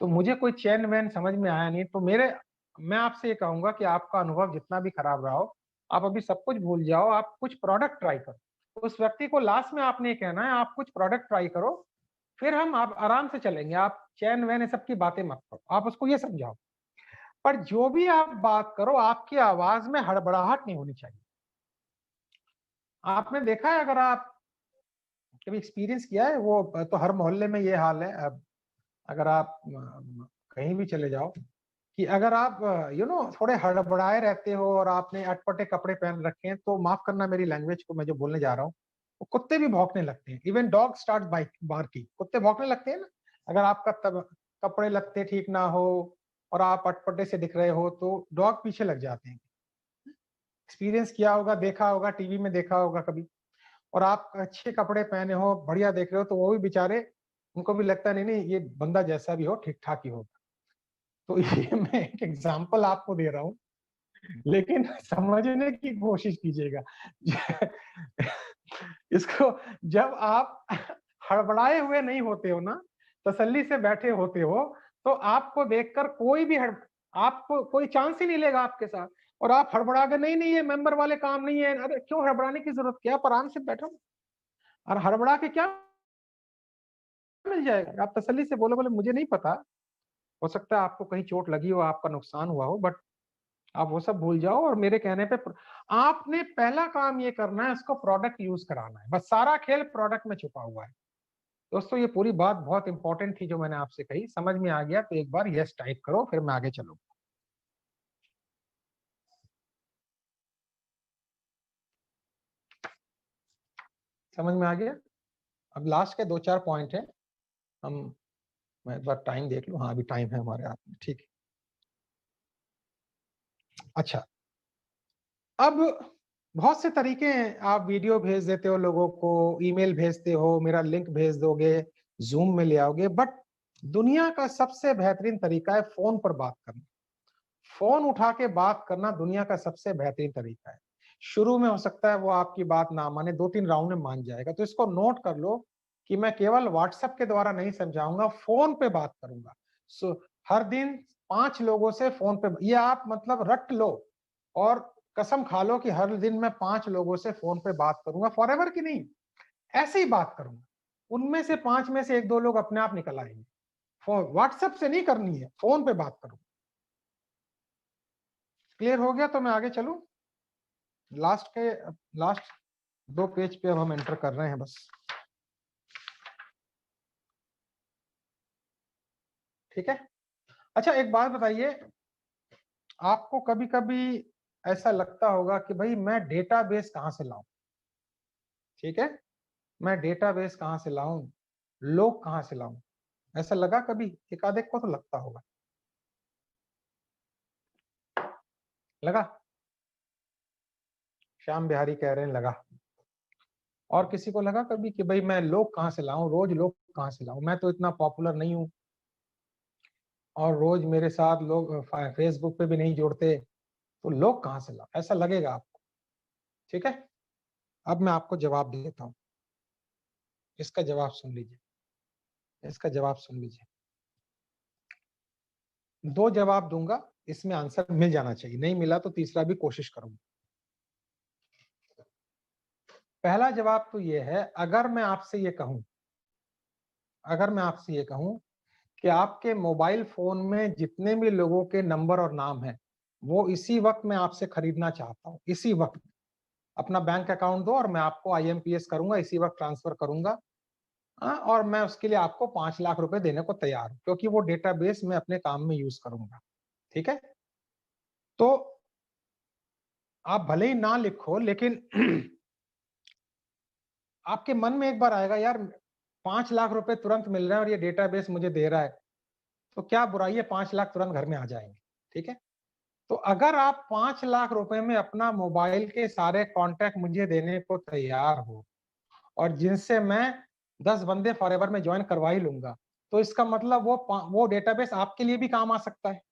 तो मुझे कोई चेन वैन समझ में आया नहीं। तो मैं आपसे ये कहूंगा कि आपका अनुभव जितना भी खराब रहा हो, आप अभी सब कुछ भूल जाओ, आप कुछ प्रोडक्ट ट्राई करो। उस व्यक्ति को लास्ट में आपने ये कहना है आप कुछ प्रोडक्ट ट्राई करो, फिर हम आप आराम से चलेंगे, आप चैन वैन ये सब की बातें मत करो, आप उसको ये समझाओ। पर जो भी आप बात करो आपकी आवाज में हड़बड़ाहट नहीं होनी चाहिए। आपने देखा है, अगर आप कभी एक्सपीरियंस किया है, वो तो हर मोहल्ले में ये हाल है। अब अगर आप कहीं भी चले जाओ, कि अगर आप थोड़े हड़बड़ाए रहते हो और आपने अटपटे कपड़े पहन रखे हैं, तो माफ करना मेरी लैंग्वेज को, मैं जो बोलने जा रहा हूँ, वो कुत्ते भी भौंकने लगते हैं। इवन डॉग स्टार्ट बार्किंग, कुत्ते भौंकने लगते हैं ना, अगर आपका तब कपड़े लगते ठीक ना हो और आप अटपटे से दिख रहे हो तो डॉग पीछे लग जाते हैं। एक्सपीरियंस किया होगा, देखा होगा, टीवी में देखा होगा कभी। और आप अच्छे कपड़े पहने हो, बढ़िया देख रहे हो, तो वो भी बेचारे, उनको भी लगता नहीं नहीं ये बंदा जैसा भी हो ठीक ठाक ही होगा। तो ये मैं एक एग्जांपल आपको दे रहा हूँ, लेकिन समझने की कोशिश कीजिएगा। इसको जब आप हड़बड़ाए हुए नहीं होते हो ना, तसल्ली से बैठे होते हो, तो आपको देखकर कोई भी आपको कोई चांस ही नहीं लेगा आपके साथ। और आप हड़बड़ा के नहीं नहीं ये मेंबर वाले काम नहीं है, अरे क्यों हड़बड़ाने की जरूरत क्या, आप आराम से बैठो और हड़बड़ा के क्या मिल जाएगा। आप तसल्ली से बोलो, बोले मुझे नहीं पता, हो सकता है आपको कहीं चोट लगी हो, आपका नुकसान हुआ हो, बट आप वो सब भूल जाओ और मेरे कहने पे आपने पहला काम ये करना है, उसको प्रोडक्ट यूज कराना है। बस सारा खेल प्रोडक्ट में छुपा हुआ है। दोस्तों ये पूरी बात बहुत इंपॉर्टेंट थी जो मैंने आपसे कही, समझ में आ गया तो एक बार यस टाइप करो, फिर मैं आगे चलूंगा। समझ में आ गया। अब लास्ट के 2-4 पॉइंट है, हम, मैं एक बार टाइम देख लूं, हाँ अभी टाइम है हमारे हाथ में, ठीक है। अच्छा, अब बहुत से तरीके हैं, आप वीडियो भेज देते हो लोगों को, ईमेल भेजते हो, मेरा लिंक भेज दोगे, जूम में ले आओगे, बट दुनिया का सबसे बेहतरीन तरीका है फोन पर बात करना। फोन उठा के बात करना दुनिया का सबसे बेहतरीन तरीका है। शुरू में हो सकता है वो आपकी बात ना माने, 2-3 राउंड में मान जाएगा, तो इसको नोट कर लो कि मैं केवल व्हाट्सएप के द्वारा नहीं समझाऊंगा, फोन पे बात करूंगा। सो हर दिन 5 लोगों से फोन पे, ये आप मतलब रट लो और कसम खा लो कि हर दिन मैं 5 लोगों से फोन पे बात करूंगा, फॉरएवर की नहीं, ऐसे ही बात करूंगा। उनमें से 5 में से 1-2 लोग अपने आप निकल आएंगे। फोन व्हाट्सएप से नहीं करनी है, फोन पे बात करूं। क्लियर हो गया? तो मैं आगे चलूं। लास्ट 2 पेज पे अब हम एंटर कर रहे हैं बस। ठीक है। अच्छा एक बात बताइए, आपको कभी कभी ऐसा लगता होगा कि भाई मैं डेटाबेस कहां से लाऊं? ठीक है, मैं डेटाबेस कहां से लाऊं, लोग कहां से लाऊं? ऐसा लगा कभी? एक आधे को तो लगता होगा, लगा? श्याम बिहारी कह रहे हैं लगा। और किसी को लगा कभी कि भाई मैं लोग कहां से लाऊं, रोज लोग कहां से लाऊं? मैं तो इतना पॉपुलर नहीं हूं और रोज मेरे साथ लोग फेसबुक पे भी नहीं जुड़ते, तो लोग कहां से लाऊं? ऐसा लगेगा आपको। ठीक है, अब मैं आपको जवाब देता हूं। इसका जवाब सुन लीजिए, इसका जवाब सुन लीजिए। 2 जवाब दूंगा, इसमें आंसर मिल जाना चाहिए, नहीं मिला तो तीसरा भी कोशिश करूंगा। पहला जवाब तो ये है, अगर मैं आपसे ये कहूं कि आपके मोबाइल फोन में जितने भी लोगों के नंबर और नाम हैं, वो इसी वक्त मैं आपसे खरीदना चाहता हूं, इसी वक्त अपना बैंक अकाउंट दो और मैं आपको IMPS करूंगा, इसी वक्त ट्रांसफर करूंगा। और मैं उसके लिए आपको 5 लाख रुपए देने को तैयार हूं, क्योंकि वो डेटाबेस मैं अपने काम में यूज करूंगा। ठीक है, तो आप भले ही ना लिखो, लेकिन आपके मन में एक बार आएगा, यार 5 लाख रुपए तुरंत मिल रहे हैं और ये डेटाबेस मुझे दे रहा है, तो क्या बुराई है, 5 लाख तुरंत घर में आ जाएंगे। ठीक है, तो अगर आप 5 लाख रुपए में अपना मोबाइल के सारे कॉन्टैक्ट मुझे देने को तैयार हो और जिनसे मैं 10 बंदे फॉरएवर में ज्वाइन करवा ही लूंगा, तो इसका मतलब वो डेटाबेस आपके लिए भी काम आ सकता है।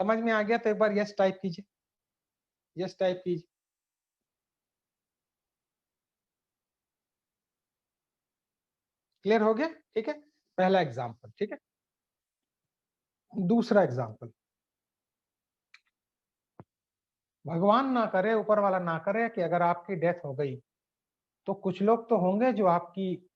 समझ में आ गया? तो एक बार यस टाइप कीजिए, यस टाइप कीजिए। क्लियर हो गया? ठीक है, पहला एग्जांपल। ठीक है, दूसरा एग्जांपल, भगवान ना करे, ऊपर वाला ना करे कि अगर आपकी डेथ हो गई तो कुछ लोग तो होंगे जो आपकी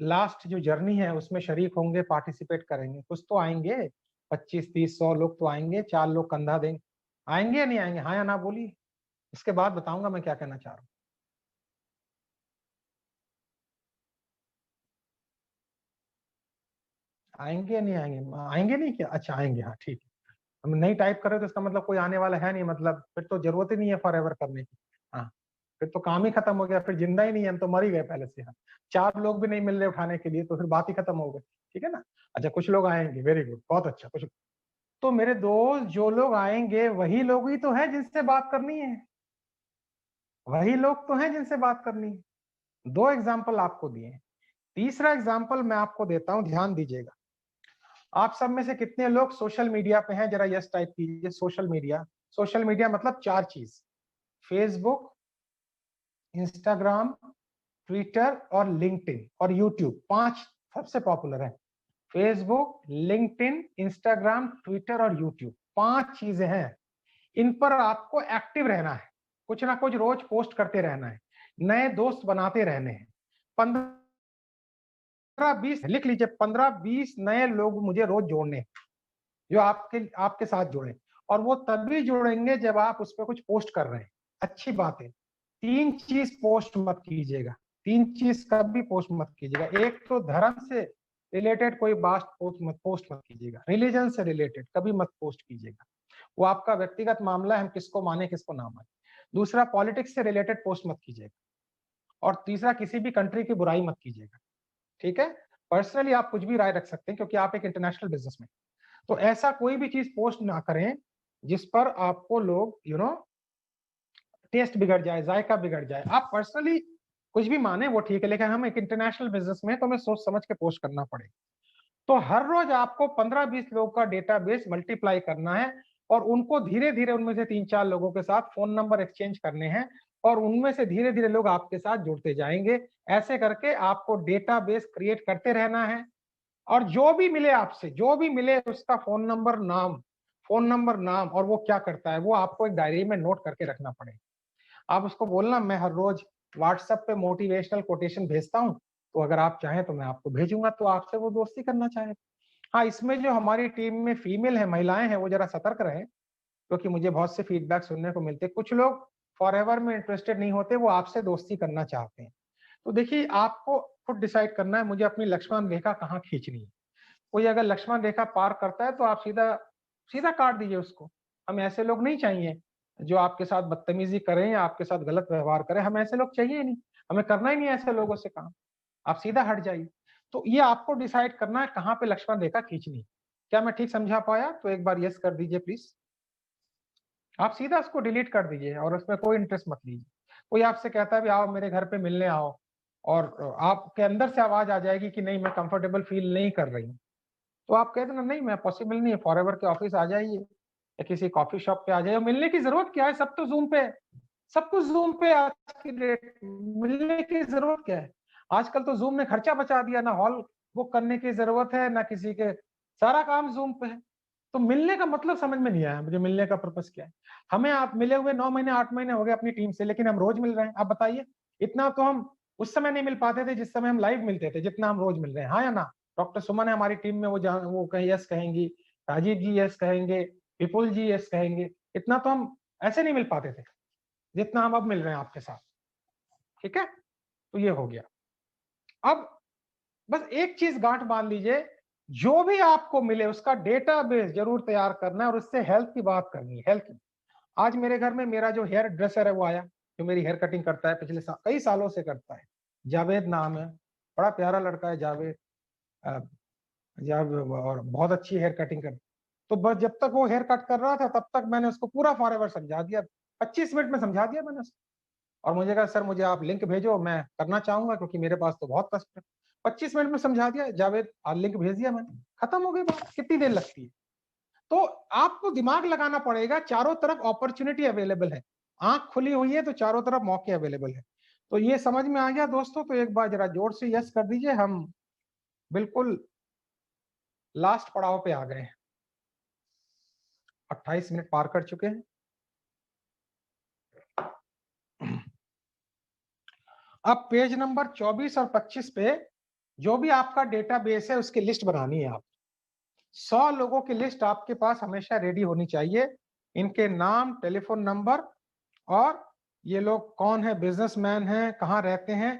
लास्ट जो जर्नी है उसमें शरीक होंगे, पार्टिसिपेट करेंगे। कुछ तो आएंगे, 25, 30, 100 लोग तो आएंगे, 4 लोग कंधा देंगे। आएंगे या नहीं आएंगे? हाँ या ना बोलिए, इसके बाद बताऊंगा मैं क्या कहना चाह रहा हूँ। आएंगे या नहीं आएंगे? आएंगे नहीं क्या? अच्छा आएंगे, हाँ ठीक है। हम नहीं टाइप कर रहे तो इसका मतलब कोई आने वाला है नहीं, मतलब फिर तो जरूरत ही नहीं है फॉर एवर करने की। हाँ, फिर तो काम ही खत्म हो गया, फिर जिंदा ही नहीं है, हम तो मर ही गए पहले से। हाँ, 4 लोग भी नहीं मिल रहे उठाने के लिए, तो फिर बात ही खत्म हो गई। ठीक है ना? अच्छा, कुछ लोग आएंगे, वेरी गुड, बहुत अच्छा। कुछ तो मेरे दोस्त, जो लोग आएंगे वही लोग ही तो हैं जिनसे बात करनी है, वही लोग तो हैं जिनसे बात करनी है। 2 एग्जाम्पल आपको दिए। तीसरा एग्जाम्पल मैं आपको देता हूं, ध्यान दीजिएगा। आप सब में से कितने लोग सोशल मीडिया पे हैं? जरा यस टाइप कीजिए। सोशल मीडिया, सोशल मीडिया मतलब 4 चीज, फेसबुक, इंस्टाग्राम, ट्विटर और लिंक्डइन और यूट्यूब। 5 सबसे पॉपुलर है, फेसबुक, लिंक्डइन, इंस्टाग्राम, ट्विटर और यूट्यूब। 5 चीजें हैं, इन पर आपको एक्टिव रहना है, कुछ ना कुछ रोज पोस्ट करते रहना है, नए दोस्त बनाते रहने हैं। 15-20 लिख लीजिए, 15-20 नए लोग मुझे रोज जोड़ने हैं, जो आपके साथ जुड़े, और वो तभी जुड़ेंगे जब आप उस पर कुछ पोस्ट कर रहे हैं। अच्छी बात है। 3 चीज पोस्ट मत कीजिएगा, 3 चीज कभी पोस्ट मत कीजिएगा। एक तो धर्म से रिलेटेड कोई बात पोस्ट मत कीजिएगा, रिलीजन से रिलेटेड कभी मत पोस्ट कीजिएगा, वो आपका व्यक्तिगत मामला है, हम किसको माने किसको ना माने। दूसरा, पॉलिटिक्स से रिलेटेड पोस्ट मत कीजिएगा। और तीसरा, किसी भी कंट्री की बुराई मत कीजिएगा। ठीक है, पर्सनली आप कुछ भी राय रख सकते हैं, क्योंकि आप एक इंटरनेशनल बिजनेसमैन। तो ऐसा कोई भी चीज पोस्ट ना करें जिस पर आपको लोग टेस्ट बिगड़ जाए, जायका बिगड़ जाए। आप पर्सनली कुछ भी माने वो ठीक है, लेकिन हम एक इंटरनेशनल बिजनेस में, तो हमें सोच समझ के पोस्ट करना पड़ेगा। तो हर रोज आपको 15-20 लोगों का डेटाबेस मल्टीप्लाई करना है और उनको धीरे धीरे, उनमें से 3-4 लोगों के साथ फोन नंबर एक्सचेंज करने हैं और उनमें से धीरे धीरे लोग आपके साथ जुड़ते जाएंगे। ऐसे करके आपको डेटाबेस क्रिएट करते रहना है और जो भी मिले आपसे, जो भी मिले उसका फोन नंबर, नाम और वो क्या करता है, वो आपको एक डायरी में नोट करके रखना पड़ेगा। आप उसको बोलना, मैं हर रोज व्हाट्सएप पे मोटिवेशनल कोटेशन भेजता हूँ, तो अगर आप चाहें तो मैं आपको भेजूंगा, तो आपसे वो दोस्ती करना चाहे। हाँ, इसमें जो हमारी टीम में फीमेल है, महिलाएं हैं, वो जरा सतर्क रहें, क्योंकि मुझे बहुत से फीडबैक सुनने को मिलते हैं। कुछ लोग फॉरएवर में इंटरेस्टेड नहीं होते, वो आपसे दोस्ती करना चाहते हैं। तो देखिए, आपको खुद डिसाइड करना है मुझे अपनी लक्ष्मण रेखा कहाँ खींचनी है। कोई अगर लक्ष्मण रेखा पार करता है तो आप सीधा सीधा काट दीजिए उसको। हमें ऐसे लोग नहीं चाहिए जो आपके साथ बदतमीजी करें या आपके साथ गलत व्यवहार करें, हमें ऐसे लोग चाहिए ही नहीं। हमें करना ही नहीं है ऐसे लोगों से काम। आप सीधा हट जाइए। तो ये आपको डिसाइड करना है कहाँ पे लक्ष्मण रेखा खींचनी है। क्या मैं ठीक समझा पाया? तो एक बार यस कर दीजिए प्लीज। आप सीधा उसको डिलीट कर दीजिए और उसमें कोई इंटरेस्ट मत लीजिए। कोई आपसे कहता है भी आओ मेरे घर पे मिलने आओ, और आपके अंदर से आवाज आ जाएगी कि नहीं, मैं कंफर्टेबल फील नहीं कर रही हूँ, तो आप कह देना नहीं, मैं पॉसिबल नहीं है, फॉरएवर के ऑफिस आ जाइए या किसी कॉफी शॉप पे आ जाइए। मिलने की जरूरत क्या है, सब तो जूम पे है। सब कुछ जूम पे आज की डेट, मिलने की जरूरत क्या है? आजकल तो जूम ने खर्चा बचा दिया, ना हॉल बुक करने की जरूरत है ना किसी के, सारा काम जूम पे है। तो मिलने का मतलब समझ में नहीं आया मुझे, मिलने का पर्पस क्या है? हमें आप मिले हुए 9 महीने 8 महीने हो गए अपनी टीम से, लेकिन हम रोज मिल रहे हैं। आप बताइए, इतना तो हम उस समय नहीं मिल पाते थे जिस समय हम लाइव मिलते थे, जितना हम रोज मिल रहे हैं। हाँ या ना? डॉक्टर सुमन है हमारी टीम में, वो कहीं यस कहेंगी, राजीव जी यस कहेंगे, विपुल जी यस कहेंगे। इतना तो हम ऐसे नहीं मिल पाते थे जितना हम अब मिल रहे हैं आपके साथ। ठीक है, तो ये हो गया। अब बस एक चीज गांठ बांध लीजिए, जो भी आपको मिले उसका डेटाबेस जरूर तैयार करना है और उससे हेल्थ की बात करनी है। हेल्थ की, आज मेरे घर में मेरा जो हेयर ड्रेसर है वो आया, जो मेरी हेयर कटिंग करता है, पिछले कई सालों से करता है। जावेद नाम है, बड़ा प्यारा लड़का है जावेद। अ, और बहुत अच्छी हेयर कटिंग कर। तो बस जब तक वो हेयर कट कर रहा था तब तक मैंने उसको पूरा फॉरएवर समझा दिया। 25 मिनट में समझा दिया मैंने उसको। और मुझे कहा सर मुझे आप लिंक भेजो, मैं करना चाहूंगा क्योंकि मेरे पास तो बहुत कष्ट है। 25 मिनट में समझा दिया जावेद, लिंक भेज दिया मैंने, खत्म हो गई बात। कितनी देर लगती है? तो आपको दिमाग लगाना पड़ेगा, चारों तरफ अपॉर्चुनिटी अवेलेबल है। आंख खुली हुई है तो चारों तरफ मौके अवेलेबल है। तो ये समझ में आ गया दोस्तों? तो एक बार जरा जोर से यस कर दीजिए। हम बिल्कुल लास्ट पड़ाव पे आ गए हैं, 28 मिनट पार कर चुके हैं। अब पेज नंबर 24 और 25 पे जो भी आपका डेटाबेस है उसकी लिस्ट बनानी है। आप 100 लोगों की लिस्ट आपके पास हमेशा रेडी होनी चाहिए। इनके नाम, टेलीफोन नंबर, और ये लोग कौन है, बिजनेसमैन हैं, कहाँ रहते हैं।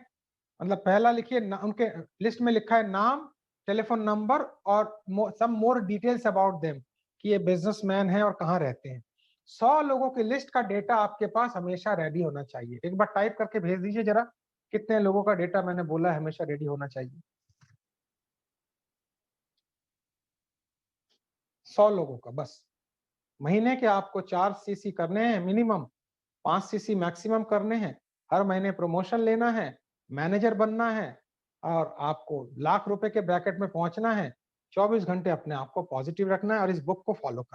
मतलब पहला लिखिए, उनके लिस्ट में लिखा है नाम, टेलीफोन नंबर और सम मोर डिटेल्स अबाउट देम, कि ये बिजनेसमैन है और कहाँ रहते हैं। 100 लोगों की लिस्ट का डेटा आपके पास हमेशा रेडी होना चाहिए। एक बार टाइप करके भेज दीजिए जरा, कितने लोगों का डेटा मैंने बोला है हमेशा रेडी होना चाहिए। 100 लोगों का बस। महीने के आपको 4 सीसी करने हैं मिनिमम, 5 सीसी मैक्सिमम करने हैं। हर महीने प्रमोशन लेना है, मैनेजर बनना है, और आपको लाख रुपए के ब्रैकेट में पहुंचना है। 24 घंटे अपने आप को पॉजिटिव रखना है और इस बुक को फॉलो करना है।